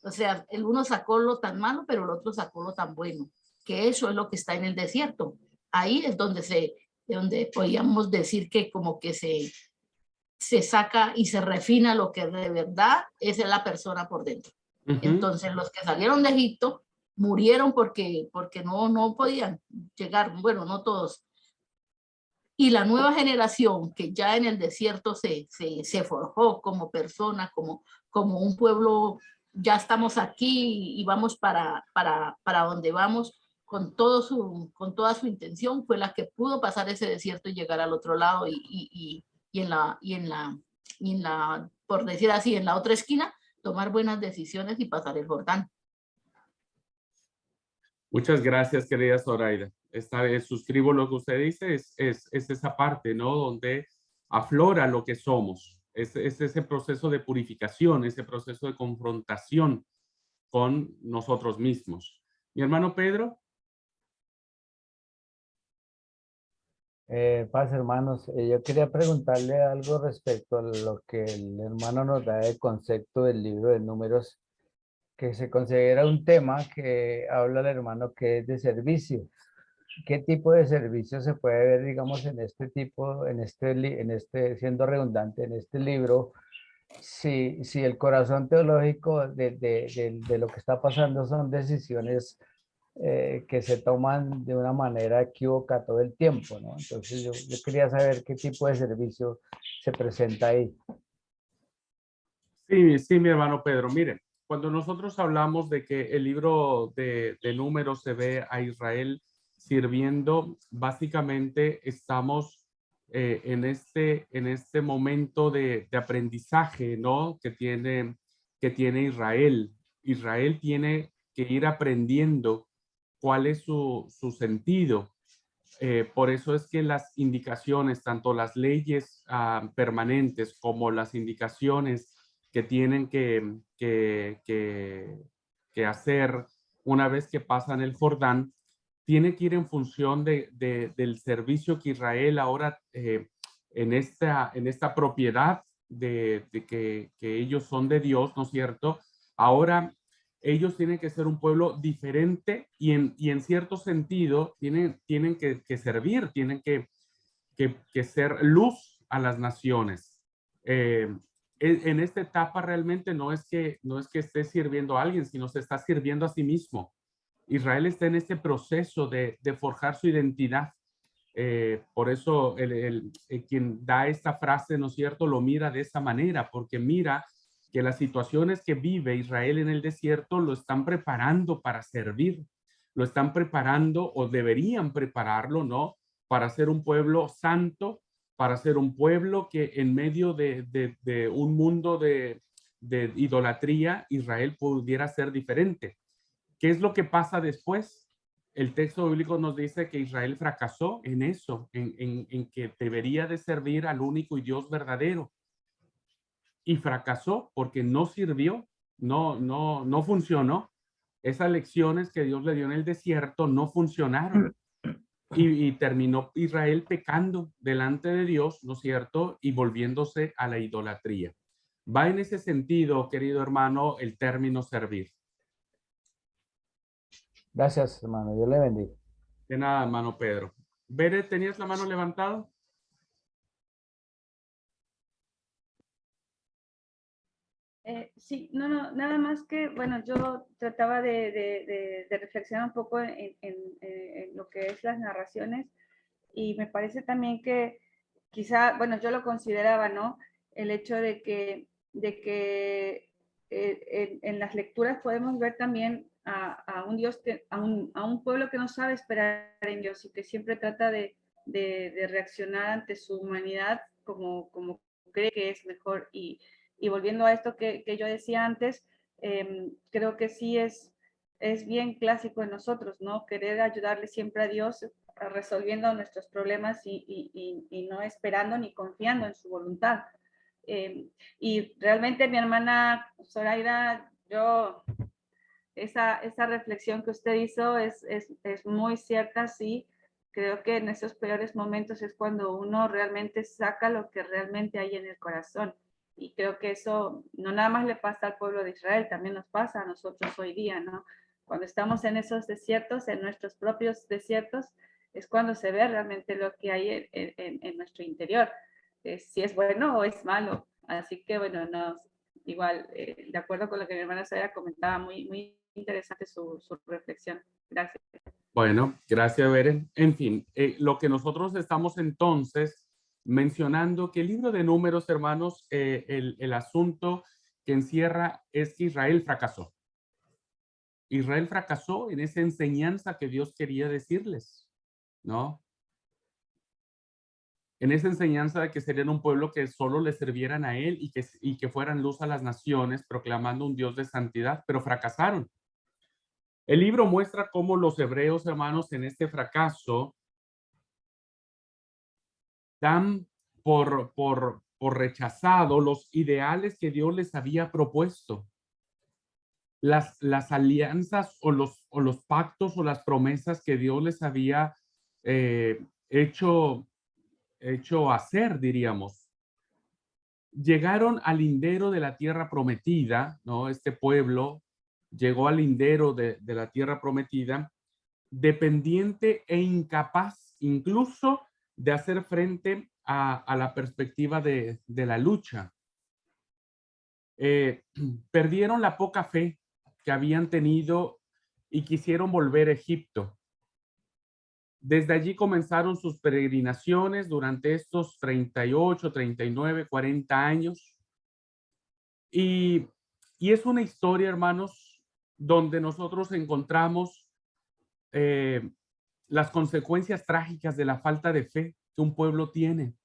O sea, el uno sacó lo tan malo, pero el otro sacó lo tan bueno. Que eso es lo que está en el desierto. Ahí es donde podríamos decir que como que se saca y se refina lo que de verdad es la persona por dentro. Entonces los que salieron de Egipto murieron porque no podían llegar, bueno, no todos, y la nueva generación que ya en el desierto se forjó como persona, como un pueblo, ya estamos aquí y vamos para donde vamos con toda su intención, fue la que pudo pasar ese desierto y llegar al otro lado y en la, por decir así, en la otra esquina, tomar buenas decisiones y pasar el Jordán. Muchas gracias, querida Zoraida. Suscribo lo que usted dice, es esa parte, ¿no? Donde aflora lo que somos. Es ese proceso de purificación, ese proceso de confrontación con nosotros mismos. Mi hermano Pedro. Paz, hermanos, yo quería preguntarle algo respecto a lo que el hermano nos da de concepto del libro de Números, que se considera un tema que habla el hermano que es de servicio. ¿Qué tipo de servicio se puede ver, digamos, en este tipo, siendo redundante, en este libro? Si el corazón teológico de lo que está pasando son decisiones que se toman de una manera equívoca todo el tiempo, ¿no? Entonces yo quería saber qué tipo de servicio se presenta ahí. Sí, mi hermano Pedro. Miren, cuando nosotros hablamos de que el libro de Números se ve a Israel sirviendo, básicamente estamos en este momento de aprendizaje, ¿no? Que tiene Israel. Israel tiene que ir aprendiendo cuál es su sentido. Por eso es que las indicaciones, tanto las leyes permanentes como las indicaciones que tienen que hacer una vez que pasan el Jordán, tiene que ir en función del servicio que Israel ahora en esta propiedad de que ellos son de Dios, ¿no es cierto? Ahora ellos tienen que ser un pueblo diferente y en cierto sentido tienen que servir, tienen que ser luz a las naciones. En esta etapa realmente no es que esté sirviendo a alguien, sino se está sirviendo a sí mismo. Israel está en este proceso de forjar su identidad. Por eso quien da esta frase, ¿no es cierto?, lo mira de esa manera, porque mira que las situaciones que vive Israel en el desierto lo están preparando para servir, lo están preparando o deberían prepararlo, ¿no?, para ser un pueblo santo, para ser un pueblo que en medio de un mundo de idolatría, Israel pudiera ser diferente. ¿Qué es lo que pasa después? El texto bíblico nos dice que Israel fracasó en eso, en que debería de servir al único y Dios verdadero. Y fracasó porque no sirvió, no funcionó. Esas lecciones que Dios le dio en el desierto no funcionaron. Y terminó Israel pecando delante de Dios, ¿no es cierto? Y volviéndose a la idolatría. Va en ese sentido, querido hermano, el término servir. Gracias, hermano. Dios le bendiga. De nada, hermano Pedro. Bere, ¿tenías la mano levantada? Sí, no, nada más que, bueno, yo trataba de reflexionar un poco en lo que es las narraciones y me parece también que quizá, bueno, yo lo consideraba, ¿no? El hecho de que en las lecturas podemos ver también a un Dios, a un pueblo que no sabe esperar en Dios y que siempre trata de reaccionar ante su humanidad como cree que es mejor. Y volviendo a esto que yo decía antes, creo que sí es bien clásico en nosotros, ¿no? Querer ayudarle siempre a Dios resolviendo nuestros problemas y no esperando ni confiando en su voluntad. Y realmente mi hermana Zoraida, esa reflexión que usted hizo es muy cierta, sí. Creo que en esos peores momentos es cuando uno realmente saca lo que realmente hay en el corazón. Y creo que eso no nada más le pasa al pueblo de Israel, también nos pasa a nosotros hoy día, ¿no? Cuando estamos en esos desiertos, en nuestros propios desiertos, es cuando se ve realmente lo que hay en nuestro interior, si es bueno o es malo. Así que, bueno, igual, de acuerdo con lo que mi hermana Sara comentaba, muy interesante su reflexión. Gracias. Bueno, gracias, Beren. En fin, lo que nosotros estamos entonces mencionando que el libro de Números, hermanos, el asunto que encierra es que Israel fracasó. Israel fracasó en esa enseñanza que Dios quería decirles, ¿no? En esa enseñanza de que serían un pueblo que solo le sirvieran a él y que fueran luz a las naciones, proclamando un Dios de santidad, pero fracasaron. El libro muestra cómo los hebreos, hermanos, en este fracaso, dan por rechazado los ideales que Dios les había propuesto. Las alianzas o los pactos o las promesas que Dios les había hecho hacer, diríamos. Llegaron al lindero de la tierra prometida, ¿no? Este pueblo llegó al lindero de la tierra prometida, dependiente e incapaz incluso de hacer frente a la perspectiva de la lucha. Perdieron la poca fe que habían tenido y quisieron volver a Egipto. Desde allí comenzaron sus peregrinaciones durante estos 38, 39, 40 años. Y es una historia, hermanos, donde nosotros encontramos las consecuencias trágicas de la falta de fe que un pueblo tiene.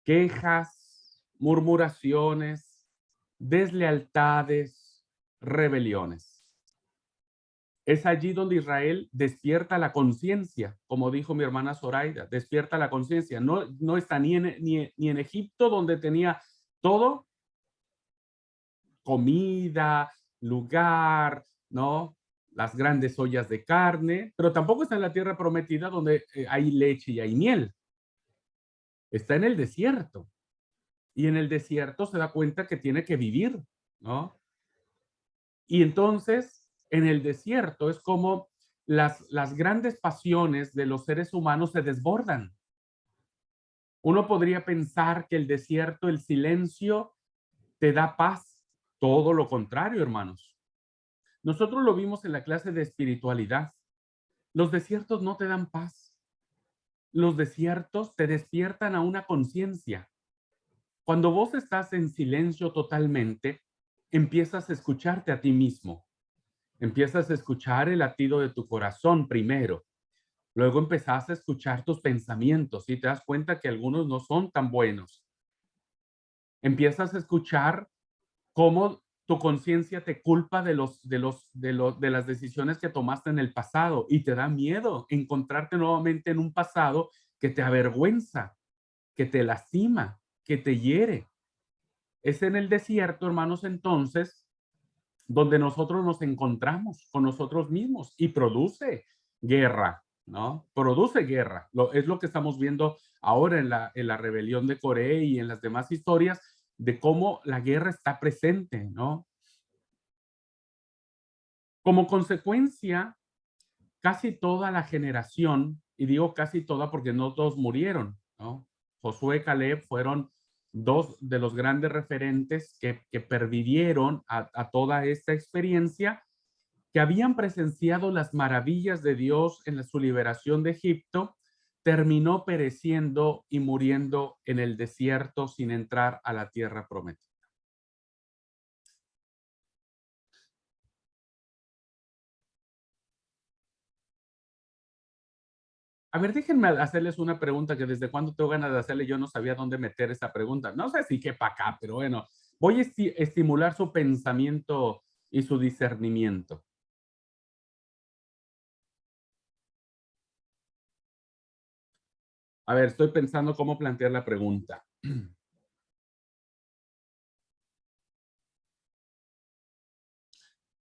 Quejas, murmuraciones, deslealtades, rebeliones. Es allí donde Israel despierta la conciencia, como dijo mi hermana Zoraida, despierta la conciencia. No está ni en Egipto, donde tenía todo, comida, lugar, ¿no? Las grandes ollas de carne, pero tampoco está en la tierra prometida donde hay leche y hay miel. Está en el desierto. Y en el desierto se da cuenta que tiene que vivir, ¿no? Y entonces, en el desierto es como las grandes pasiones de los seres humanos se desbordan. Uno podría pensar que el desierto, el silencio, te da paz. Todo lo contrario, hermanos. Nosotros lo vimos en la clase de espiritualidad. Los desiertos no te dan paz. Los desiertos te despiertan a una conciencia. Cuando vos estás en silencio totalmente, empiezas a escucharte a ti mismo. Empiezas a escuchar el latido de tu corazón primero. Luego empezás a escuchar tus pensamientos y te das cuenta que algunos no son tan buenos. Empiezas a escuchar cómo tu conciencia te culpa de las decisiones que tomaste en el pasado y te da miedo encontrarte nuevamente en un pasado que te avergüenza, que te lastima, que te hiere. Es en el desierto, hermanos, entonces, donde nosotros nos encontramos con nosotros mismos y produce guerra, ¿no? Produce guerra. Es lo que estamos viendo ahora en la rebelión de Corea y en las demás historias de cómo la guerra está presente, ¿no? Como consecuencia, casi toda la generación, y digo casi toda porque no todos murieron, ¿no? Josué y Caleb fueron dos de los grandes referentes que pervivieron a toda esta experiencia, que habían presenciado las maravillas de Dios en su liberación de Egipto, terminó pereciendo y muriendo en el desierto sin entrar a la tierra prometida. A ver, déjenme hacerles una pregunta que desde cuando tengo ganas de hacerle, yo no sabía dónde meter esa pregunta. No sé si quepa acá, pero bueno, voy a estimular su pensamiento y su discernimiento. A ver, estoy pensando cómo plantear la pregunta.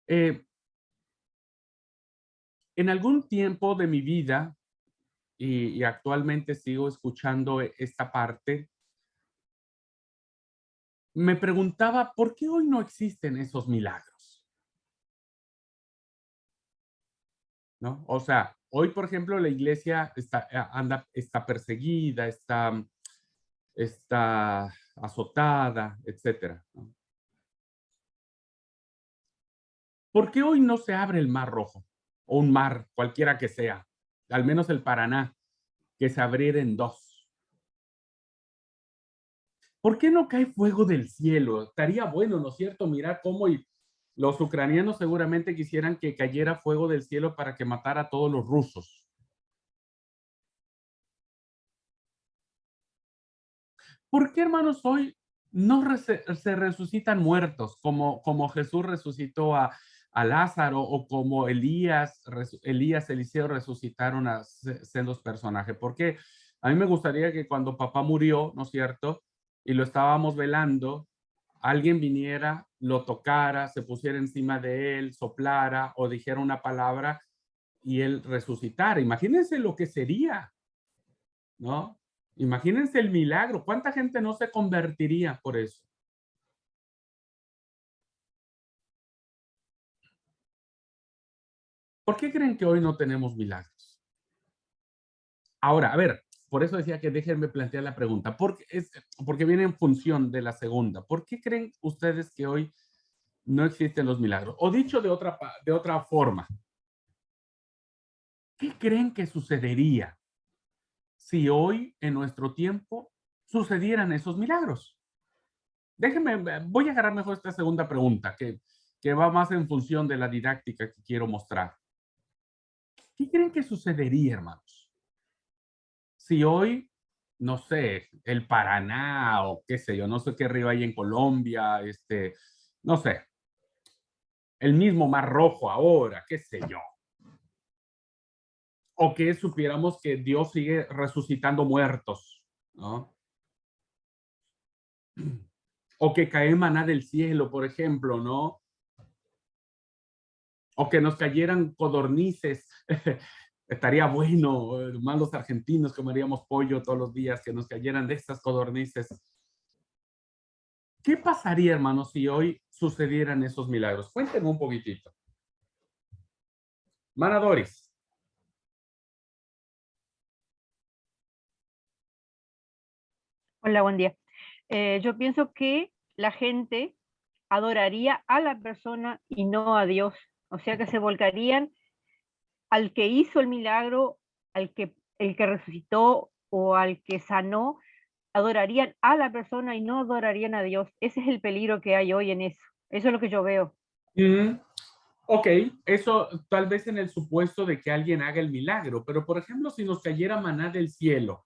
En algún tiempo de mi vida, y actualmente sigo escuchando esta parte, me preguntaba, ¿por qué hoy no existen esos milagros? ¿No? O sea, hoy, por ejemplo, la iglesia está perseguida, está azotada, etcétera, ¿no? ¿Por qué hoy no se abre el Mar Rojo? o un mar, cualquiera que sea, al menos el Paraná, que se abriera en dos. ¿Por qué no cae fuego del cielo? Estaría bueno, ¿no es cierto? Mirar cómo los ucranianos seguramente quisieran que cayera fuego del cielo para que matara a todos los rusos. ¿Por qué, hermanos, hoy no se resucitan muertos como Jesús resucitó a Lázaro o como Elías, Eliseo resucitaron a sendos personajes? Porque a mí me gustaría que cuando papá murió, ¿no es cierto? Y lo estábamos velando, alguien viniera, lo tocara, se pusiera encima de él, soplara o dijera una palabra y él resucitara. Imagínense lo que sería, ¿no? Imagínense el milagro. ¿Cuánta gente no se convertiría por eso? ¿Por qué creen que hoy no tenemos milagros? Ahora, a ver, por eso decía que déjenme plantear la pregunta, porque viene en función de la segunda. ¿Por qué creen ustedes que hoy no existen los milagros? O dicho de otra forma, ¿qué creen que sucedería si hoy, en nuestro tiempo, sucedieran esos milagros? Déjenme, voy a agarrar mejor esta segunda pregunta, que va más en función de la didáctica que quiero mostrar. ¿Qué creen que sucedería, hermanos? Si hoy, no sé, el Paraná o qué sé yo, no sé qué río hay en Colombia, no sé, el mismo Mar Rojo ahora, qué sé yo. O que supiéramos que Dios sigue resucitando muertos, ¿no? O que cae maná del cielo, por ejemplo, ¿no? O que nos cayeran codornices. Estaría bueno, más los argentinos comeríamos pollo todos los días, que nos cayeran de estas codornices. ¿Qué pasaría, hermanos, si hoy sucedieran esos milagros? Cuéntenme un poquitito. Mana Doris. Hola, buen día. Yo pienso que la gente adoraría a la persona y no a Dios. O sea que se volcarían al que hizo el milagro, el que resucitó o al que sanó, adorarían a la persona y no adorarían a Dios. Ese es el peligro que hay hoy en eso. Eso es lo que yo veo. Ok, eso tal vez en el supuesto de que alguien haga el milagro, pero por ejemplo, si nos cayera maná del cielo,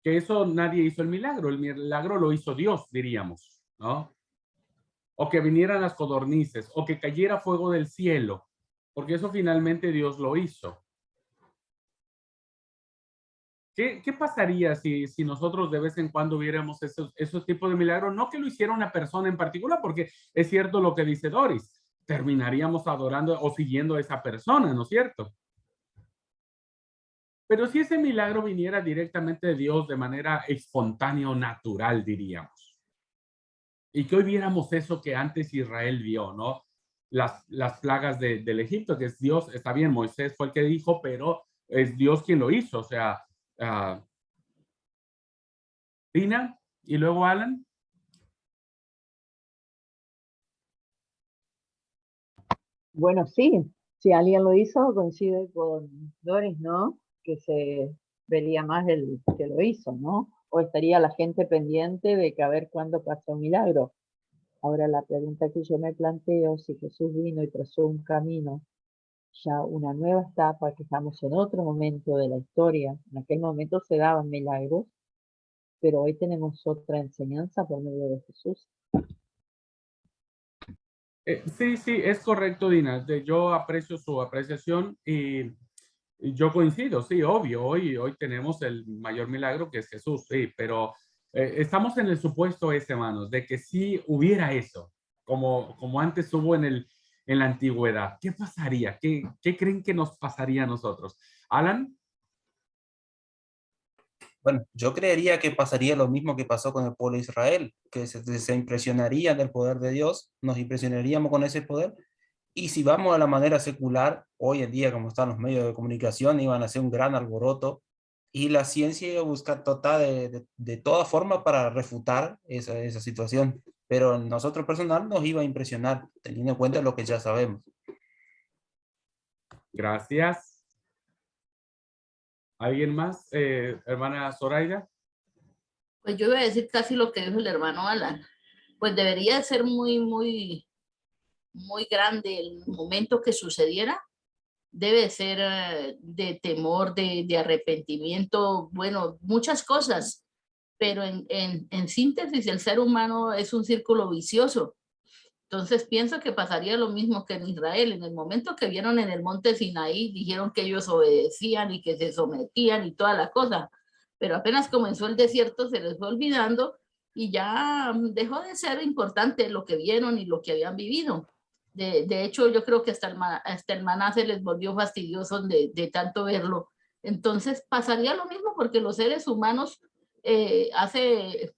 que eso nadie hizo el milagro lo hizo Dios, diríamos, ¿no? O que vinieran las codornices, o que cayera fuego del cielo, porque eso finalmente Dios lo hizo. ¿Qué pasaría si nosotros de vez en cuando viéramos esos tipos de milagros? No que lo hiciera una persona en particular, porque es cierto lo que dice Doris, terminaríamos adorando o siguiendo a esa persona, ¿no es cierto? Pero si ese milagro viniera directamente de Dios de manera espontánea o natural, diríamos. Y que hoy viéramos eso que antes Israel vio, ¿no? Las plagas del Egipto, que es Dios, está bien, Moisés fue el que dijo, pero es Dios quien lo hizo. O sea, Dina y luego Alan. Bueno, sí, si alguien lo hizo, coincide con Doris, ¿no? Que se vería más el que lo hizo, ¿no? O estaría la gente pendiente de que a ver cuándo pasó un milagro. Ahora la pregunta que yo me planteo, si Jesús vino y trazó un camino, ya una nueva etapa, que estamos en otro momento de la historia, en aquel momento se daban milagros, pero hoy tenemos otra enseñanza por medio de Jesús. Sí, es correcto, Dina. Yo aprecio su apreciación y yo coincido, sí, obvio. Hoy tenemos el mayor milagro que es Jesús, sí, pero estamos en el supuesto ese, hermanos, de que si hubiera eso, como antes hubo en la antigüedad, ¿qué pasaría? ¿Qué creen que nos pasaría a nosotros? Alan. Bueno, yo creería que pasaría lo mismo que pasó con el pueblo de Israel, que se impresionarían del poder de Dios, nos impresionaríamos con ese poder, y si vamos a la manera secular, hoy en día como están los medios de comunicación, iban a hacer un gran alboroto, y la ciencia iba a buscar tratar de toda forma para refutar esa situación, pero nosotros personal nos iba a impresionar, teniendo en cuenta lo que ya sabemos. Gracias. ¿Alguien más, hermana Zoraida? Pues yo iba a decir casi lo que dijo el hermano Alan. Pues debería ser muy grande el momento que sucediera. Debe ser de temor, de arrepentimiento, bueno, muchas cosas. Pero en síntesis, el ser humano es un círculo vicioso. Entonces pienso que pasaría lo mismo que en Israel. En el momento que vieron en el monte Sinaí, dijeron que ellos obedecían y que se sometían y toda la cosa. Pero apenas comenzó el desierto, se les fue olvidando y ya dejó de ser importante lo que vieron y lo que habían vivido. De hecho, yo creo que hasta el maná se les volvió fastidioso de tanto verlo. Entonces pasaría lo mismo porque los seres humanos hace...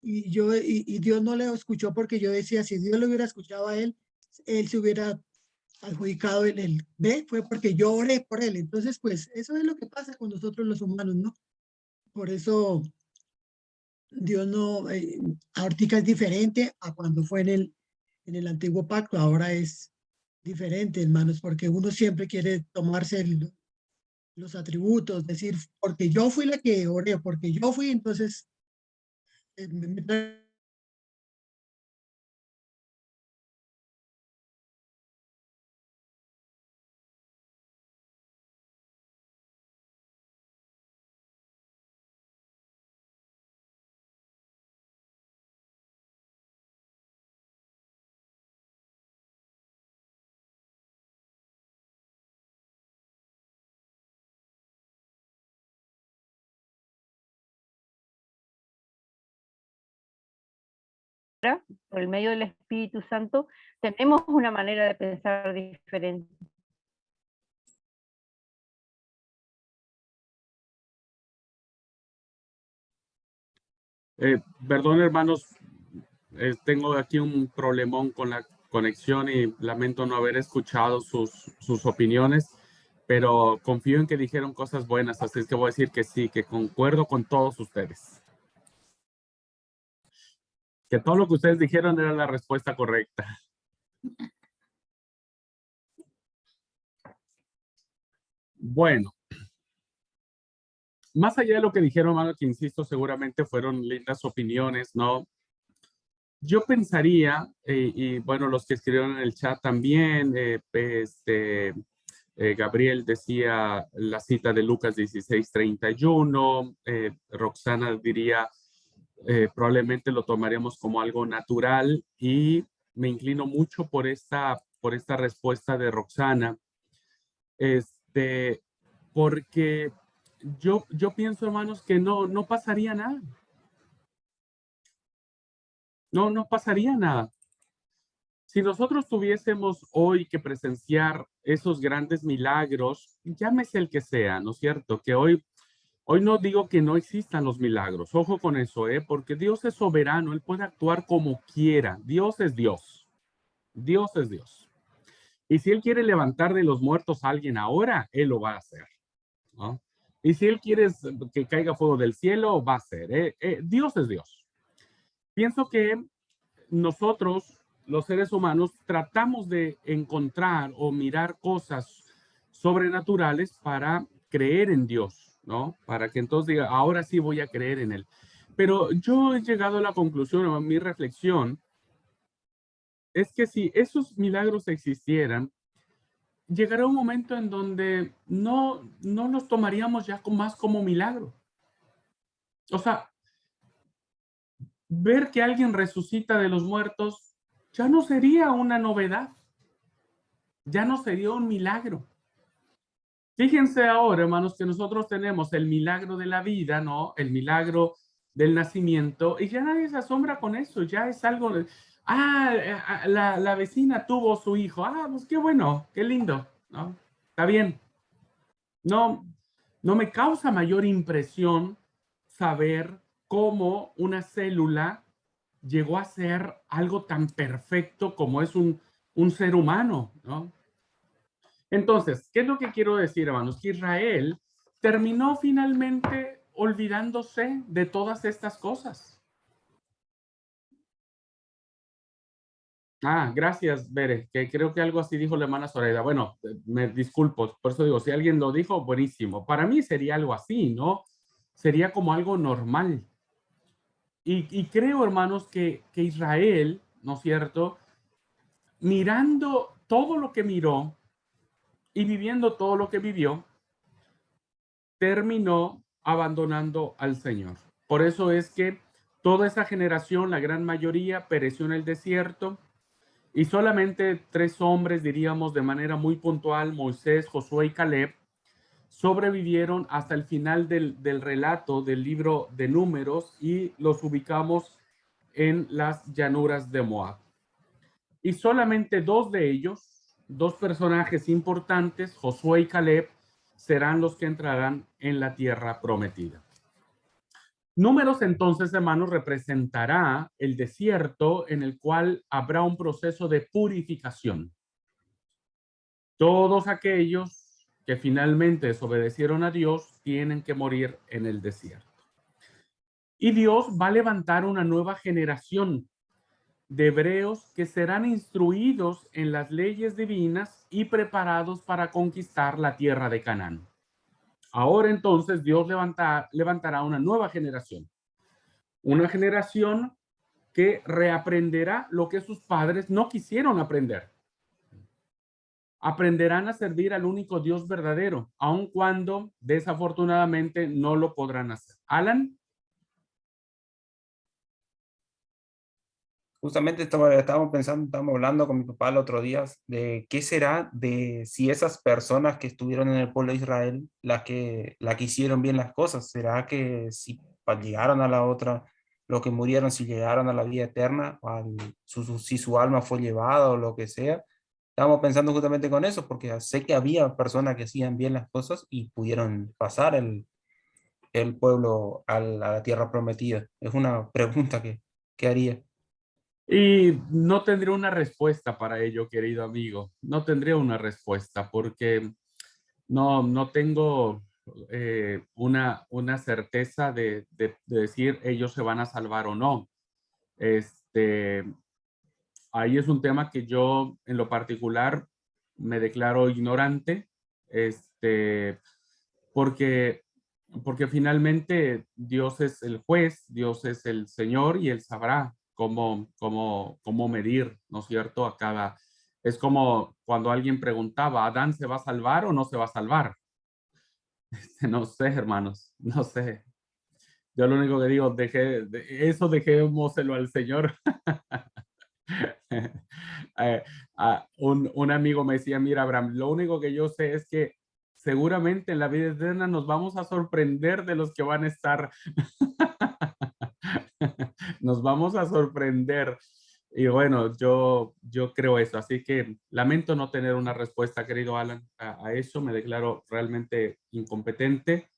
Y Dios no le escuchó porque yo decía, si Dios le hubiera escuchado a él, él se hubiera adjudicado el ve, fue porque yo oré por él. Entonces, pues eso es lo que pasa con nosotros los humanos, ¿no? Por eso Dios no, ahorita es diferente a cuando fue en el antiguo pacto, ahora es diferente, hermanos, porque uno siempre quiere tomarse los atributos, decir, porque yo fui la que oré, porque yo fui, entonces por el medio del Espíritu Santo, tenemos una manera de pensar diferente. Perdón, hermanos, tengo aquí un problemón con la conexión y lamento no haber escuchado sus opiniones, pero confío en que dijeron cosas buenas, así es que voy a decir que sí, que concuerdo con todos ustedes. Que todo lo que ustedes dijeron era la respuesta correcta. Bueno, más allá de lo que dijeron, hermano, que insisto, seguramente fueron lindas opiniones, ¿no? Yo pensaría, y bueno, los que escribieron en el chat también, Gabriel decía la cita de Lucas 16:31, Roxana diría, probablemente lo tomaríamos como algo natural y me inclino mucho por esta respuesta de Roxana, porque yo pienso, hermanos, que no pasaría nada. No pasaría nada. Si nosotros tuviésemos hoy que presenciar esos grandes milagros, llámese el que sea, ¿no es cierto? Que hoy no digo que no existan los milagros, ojo con eso, porque Dios es soberano, Él puede actuar como quiera. Dios es Dios. Dios es Dios. Y si Él quiere levantar de los muertos a alguien ahora, Él lo va a hacer, ¿no? Y si Él quiere que caiga fuego del cielo, va a hacer. Dios es Dios. Pienso que nosotros, los seres humanos, tratamos de encontrar o mirar cosas sobrenaturales para creer en Dios, ¿no? Para que entonces diga, ahora sí voy a creer en Él. Pero yo he llegado a la conclusión, a mi reflexión, es que si esos milagros existieran, llegará un momento en donde no los tomaríamos ya más como milagro. O sea, ver que alguien resucita de los muertos ya no sería una novedad, ya no sería un milagro. Fíjense ahora, hermanos, que nosotros tenemos el milagro de la vida, ¿no? El milagro del nacimiento, y ya nadie se asombra con eso, ya es algo, la vecina tuvo su hijo. Pues qué bueno, qué lindo, ¿no? Está bien. No, no me causa mayor impresión saber cómo una célula llegó a ser algo tan perfecto como es un ser humano, ¿no? Entonces, ¿qué es lo que quiero decir, hermanos? Que Israel terminó finalmente olvidándose de todas estas cosas. Gracias, Bere, que creo que algo así dijo la hermana Zoraida. Bueno, me disculpo, por eso digo, si alguien lo dijo, buenísimo. Para mí sería algo así, ¿no? Sería como algo normal. Y creo, hermanos, que Israel, ¿no es cierto? Mirando todo lo que miró y viviendo todo lo que vivió, terminó abandonando al Señor. Por eso es que toda esa generación, la gran mayoría, pereció en el desierto. Y solamente 3 hombres, diríamos de manera muy puntual, Moisés, Josué y Caleb, sobrevivieron hasta el final del relato del libro de Números y los ubicamos en las llanuras de Moab. Y solamente 2 de ellos, 2 personajes importantes, Josué y Caleb, serán los que entrarán en la tierra prometida. Números, entonces, hermanos, representará el desierto en el cual habrá un proceso de purificación. Todos aquellos que finalmente desobedecieron a Dios tienen que morir en el desierto. Y Dios va a levantar una nueva generación de hebreos que serán instruidos en las leyes divinas y preparados para conquistar la tierra de Canaán. Ahora entonces Dios levantará una nueva generación. Una generación que reaprenderá lo que sus padres no quisieron aprender. Aprenderán a servir al único Dios verdadero, aun cuando desafortunadamente no lo podrán hacer. Alan. Justamente estábamos hablando con mi papá el otro día de qué será de si esas personas que estuvieron en el pueblo de Israel, la que hicieron bien las cosas, será que si llegaron a la otra, los que murieron, si llegaron a la vida eterna, si su alma fue llevada o lo que sea. Estábamos pensando justamente con eso, porque sé que había personas que hacían bien las cosas y pudieron pasar el pueblo a la tierra prometida. Es una pregunta que haría. Y no tendría una respuesta para ello, querido amigo. No tendría una respuesta porque no tengo una certeza de decir ellos se van a salvar o no. Ahí es un tema que yo en lo particular me declaro ignorante, porque finalmente Dios es el juez, Dios es el Señor y Él sabrá cómo medir, ¿no es cierto? Es como cuando alguien preguntaba, ¿Adán se va a salvar o no se va a salvar? No sé, hermanos, no sé. Yo lo único que digo, dejémoselo al Señor. Un amigo me decía, mira, Abraham, lo único que yo sé es que seguramente en la vida eterna nos vamos a sorprender de los que van a estar. Nos vamos a sorprender. Y bueno, yo creo eso. Así que lamento no tener una respuesta, querido Alan, a eso. Me declaro realmente incompetente,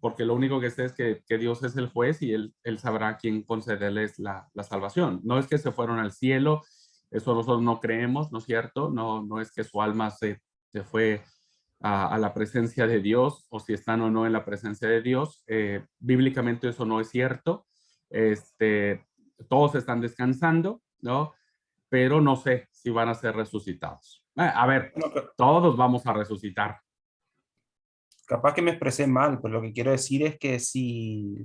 porque lo único que sé es que Dios es el juez y él sabrá quién concederles la salvación. No es que se fueron al cielo, eso nosotros no creemos, ¿no es cierto? No es que su alma se fue a la presencia de Dios o si están o no en la presencia de Dios. Bíblicamente eso no es cierto. Todos están descansando, ¿no? Pero no sé si van a ser resucitados. A ver, todos vamos a resucitar. Capaz que me expresé mal, pero lo que quiero decir es que si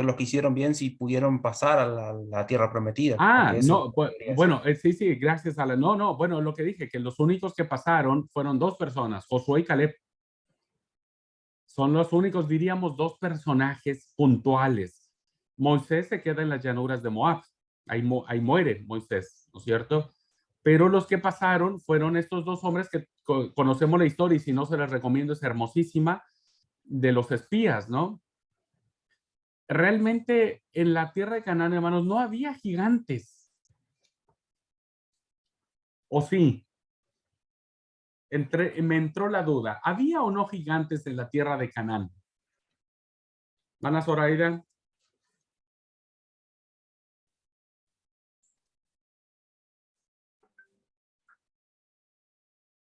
los que hicieron bien, si pudieron pasar a la tierra prometida. No, bueno, sí, gracias a bueno, lo que dije, que los únicos que pasaron fueron 2 personas, Josué y Caleb. Son los únicos, diríamos, 2 personajes puntuales. Moisés se queda en las llanuras de Moab. Ahí muere Moisés, ¿no es cierto? Pero los que pasaron fueron estos 2 hombres que conocemos la historia y si no se les recomiendo, es hermosísima, de los espías, ¿no? Realmente en la tierra de Canaán, hermanos, no había gigantes. ¿O sí? Me entró la duda. ¿Había o no gigantes en la tierra de Canaán? ¿Ana Zoraida?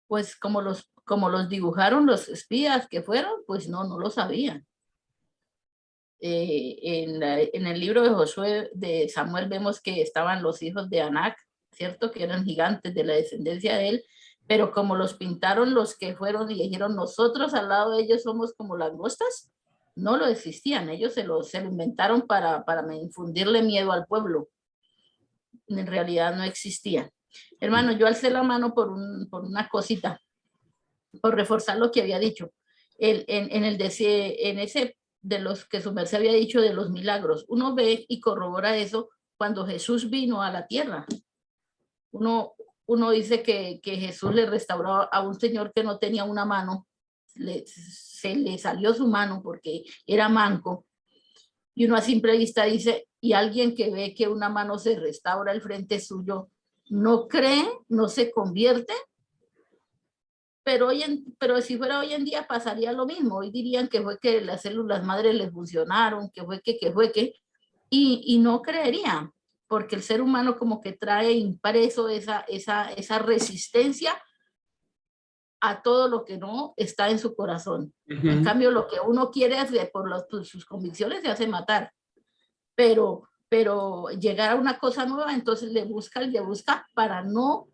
Pues como los dibujaron los espías que fueron, pues no lo sabían. En el libro de Josué, de Samuel, vemos que estaban los hijos de Anac, ¿cierto? Que eran gigantes de la descendencia de él, pero como los pintaron los que fueron y dijeron, nosotros al lado de ellos somos como langostas, no lo existían, ellos se lo inventaron para infundirle miedo al pueblo. En realidad no existían. Hermano, yo alcé la mano por una cosita, por reforzar lo que había dicho. En ese de los que su merced había dicho de los milagros, uno ve y corrobora eso cuando Jesús vino a la tierra. Uno dice que Jesús le restauró a un señor que no tenía una mano, se le salió su mano porque era manco, y uno a simple vista dice, y alguien que ve que una mano se restaura al frente suyo, no cree, no se convierte. Pero si fuera hoy en día pasaría lo mismo. Hoy dirían que fue que las células madres les funcionaron, que fue que, y no creerían, porque el ser humano como que trae impreso esa resistencia a todo lo que no está en su corazón. En cambio, lo que uno quiere hacer por sus convicciones se hace matar. Pero llegar a una cosa nueva, entonces le busca para no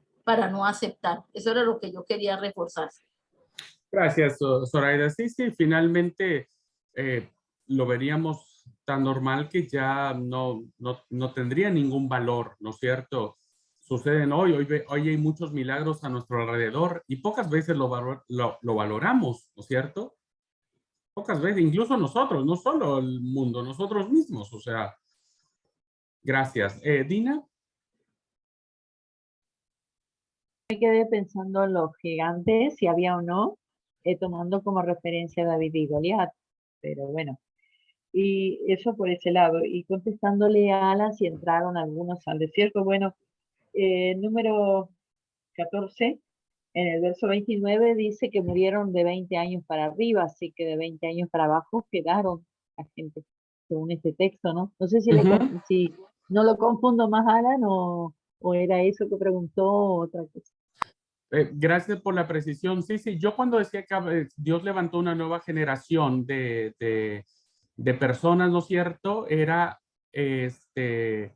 aceptar. Eso era lo que yo quería reforzar. Gracias, Zoraida. Sí, finalmente lo veríamos tan normal que ya no tendría ningún valor, ¿no es cierto? Suceden hoy hay muchos milagros a nuestro alrededor y pocas veces lo valoramos, ¿no es cierto? Pocas veces, incluso nosotros, no solo el mundo, nosotros mismos, o sea, gracias. Dina. Me quedé pensando en los gigantes, si había o no, tomando como referencia a David y Goliat, pero bueno, y eso por ese lado, y contestándole a Alan si entraron algunos al desierto, bueno, número 14, en el verso 29 dice que murieron de 20 años para arriba, así que de 20 años para abajo quedaron la gente, según este texto, ¿no? No sé si, si no lo confundo más, Alan, o era eso que preguntó o otra cosa. Gracias por la precisión. Sí, yo cuando decía que Dios levantó una nueva generación de personas, ¿no es cierto? Era esta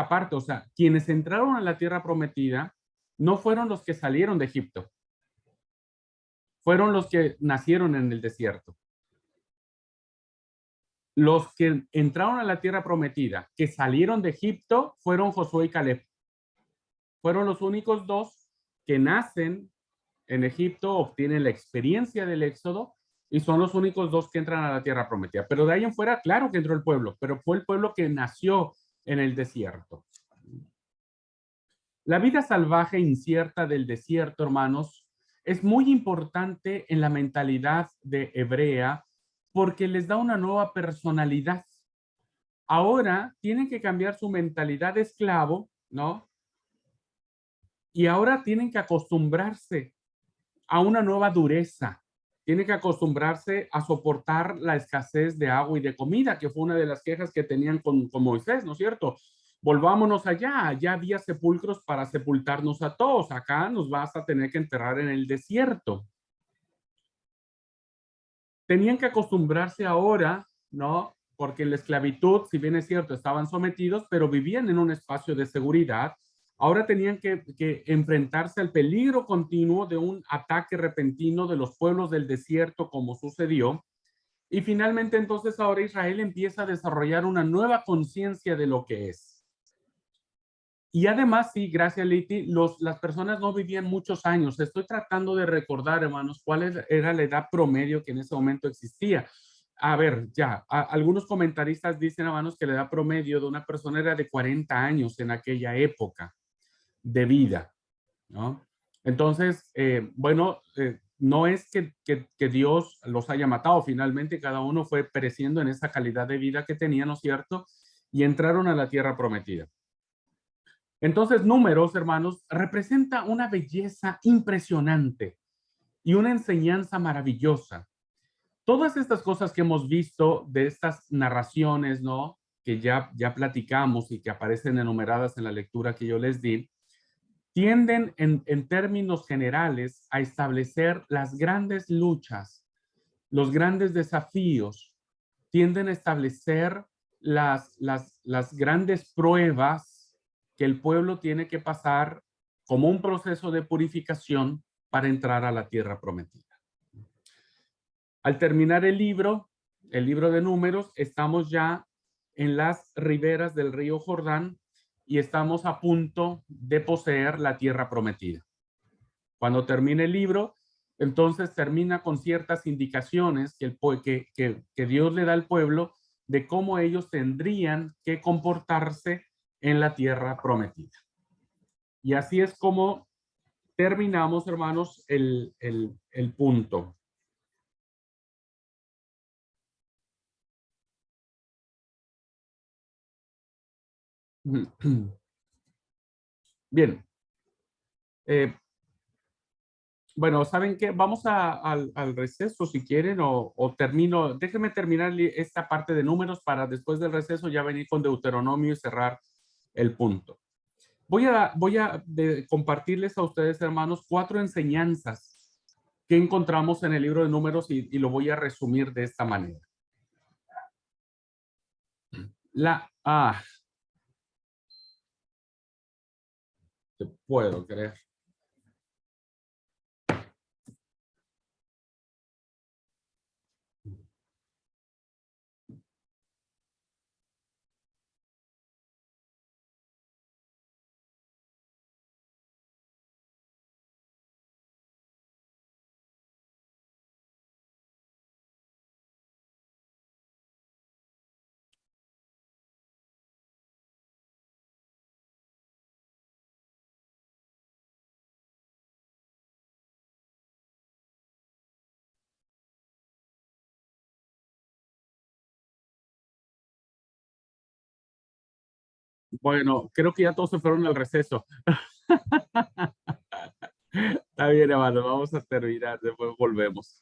parte, o sea, quienes entraron a la tierra prometida no fueron los que salieron de Egipto, fueron los que nacieron en el desierto. Los que entraron a la tierra prometida, que salieron de Egipto, fueron Josué y Caleb. Fueron los únicos dos que nacen en Egipto, obtienen la experiencia del éxodo y son los únicos dos que entran a la tierra prometida. Pero de ahí en fuera, claro que entró el pueblo, pero fue el pueblo que nació en el desierto. La vida salvaje e incierta del desierto, hermanos, es muy importante en la mentalidad de hebrea porque les da una nueva personalidad. Ahora tienen que cambiar su mentalidad de esclavo, ¿no? Y ahora tienen que acostumbrarse a una nueva dureza. Tienen que acostumbrarse a soportar la escasez de agua y de comida, que fue una de las quejas que tenían con Moisés, ¿no es cierto? Volvámonos allá, allá había sepulcros para sepultarnos a todos, acá nos vas a tener que enterrar en el desierto. Tenían que acostumbrarse ahora, ¿no? Porque en la esclavitud, si bien es cierto, estaban sometidos, pero vivían en un espacio de seguridad. Ahora tenían que enfrentarse al peligro continuo de un ataque repentino de los pueblos del desierto, como sucedió. Y finalmente, entonces, ahora Israel empieza a desarrollar una nueva conciencia de lo que es. Y además, sí, gracias, Liti, las personas no vivían muchos años. Estoy tratando de recordar, hermanos, cuál era la edad promedio que en ese momento existía. A ver, algunos comentaristas dicen, hermanos, que la edad promedio de una persona era de 40 años en aquella época de vida, ¿no? Entonces, no es que Dios los haya matado, finalmente cada uno fue pereciendo en esa calidad de vida que tenía, ¿no es cierto? Y entraron a la tierra prometida. Entonces, Números, hermanos, representa una belleza impresionante y una enseñanza maravillosa. Todas estas cosas que hemos visto de estas narraciones, ¿no? Que ya platicamos y que aparecen enumeradas en la lectura que yo les di, tienden en términos generales a establecer las grandes luchas, los grandes desafíos, tienden a establecer las grandes pruebas que el pueblo tiene que pasar como un proceso de purificación para entrar a la tierra prometida. Al terminar el libro de Números, estamos ya en las riberas del río Jordán y estamos a punto de poseer la tierra prometida. Cuando termine el libro, entonces termina con ciertas indicaciones que Dios le da al pueblo de cómo ellos tendrían que comportarse en la tierra prometida. Y así es como terminamos, hermanos, el punto. Bien. Bueno, ¿saben qué? Vamos al receso si quieren o termino. Déjenme terminar esta parte de Números para después del receso ya venir con Deuteronomio y cerrar el punto. Voy a compartirles a ustedes, hermanos, 4 enseñanzas que encontramos en el libro de Números y lo voy a resumir de esta manera. Te puedo creer. Bueno, creo que ya todos se fueron al receso. Está bien, hermano, vamos a terminar, después volvemos.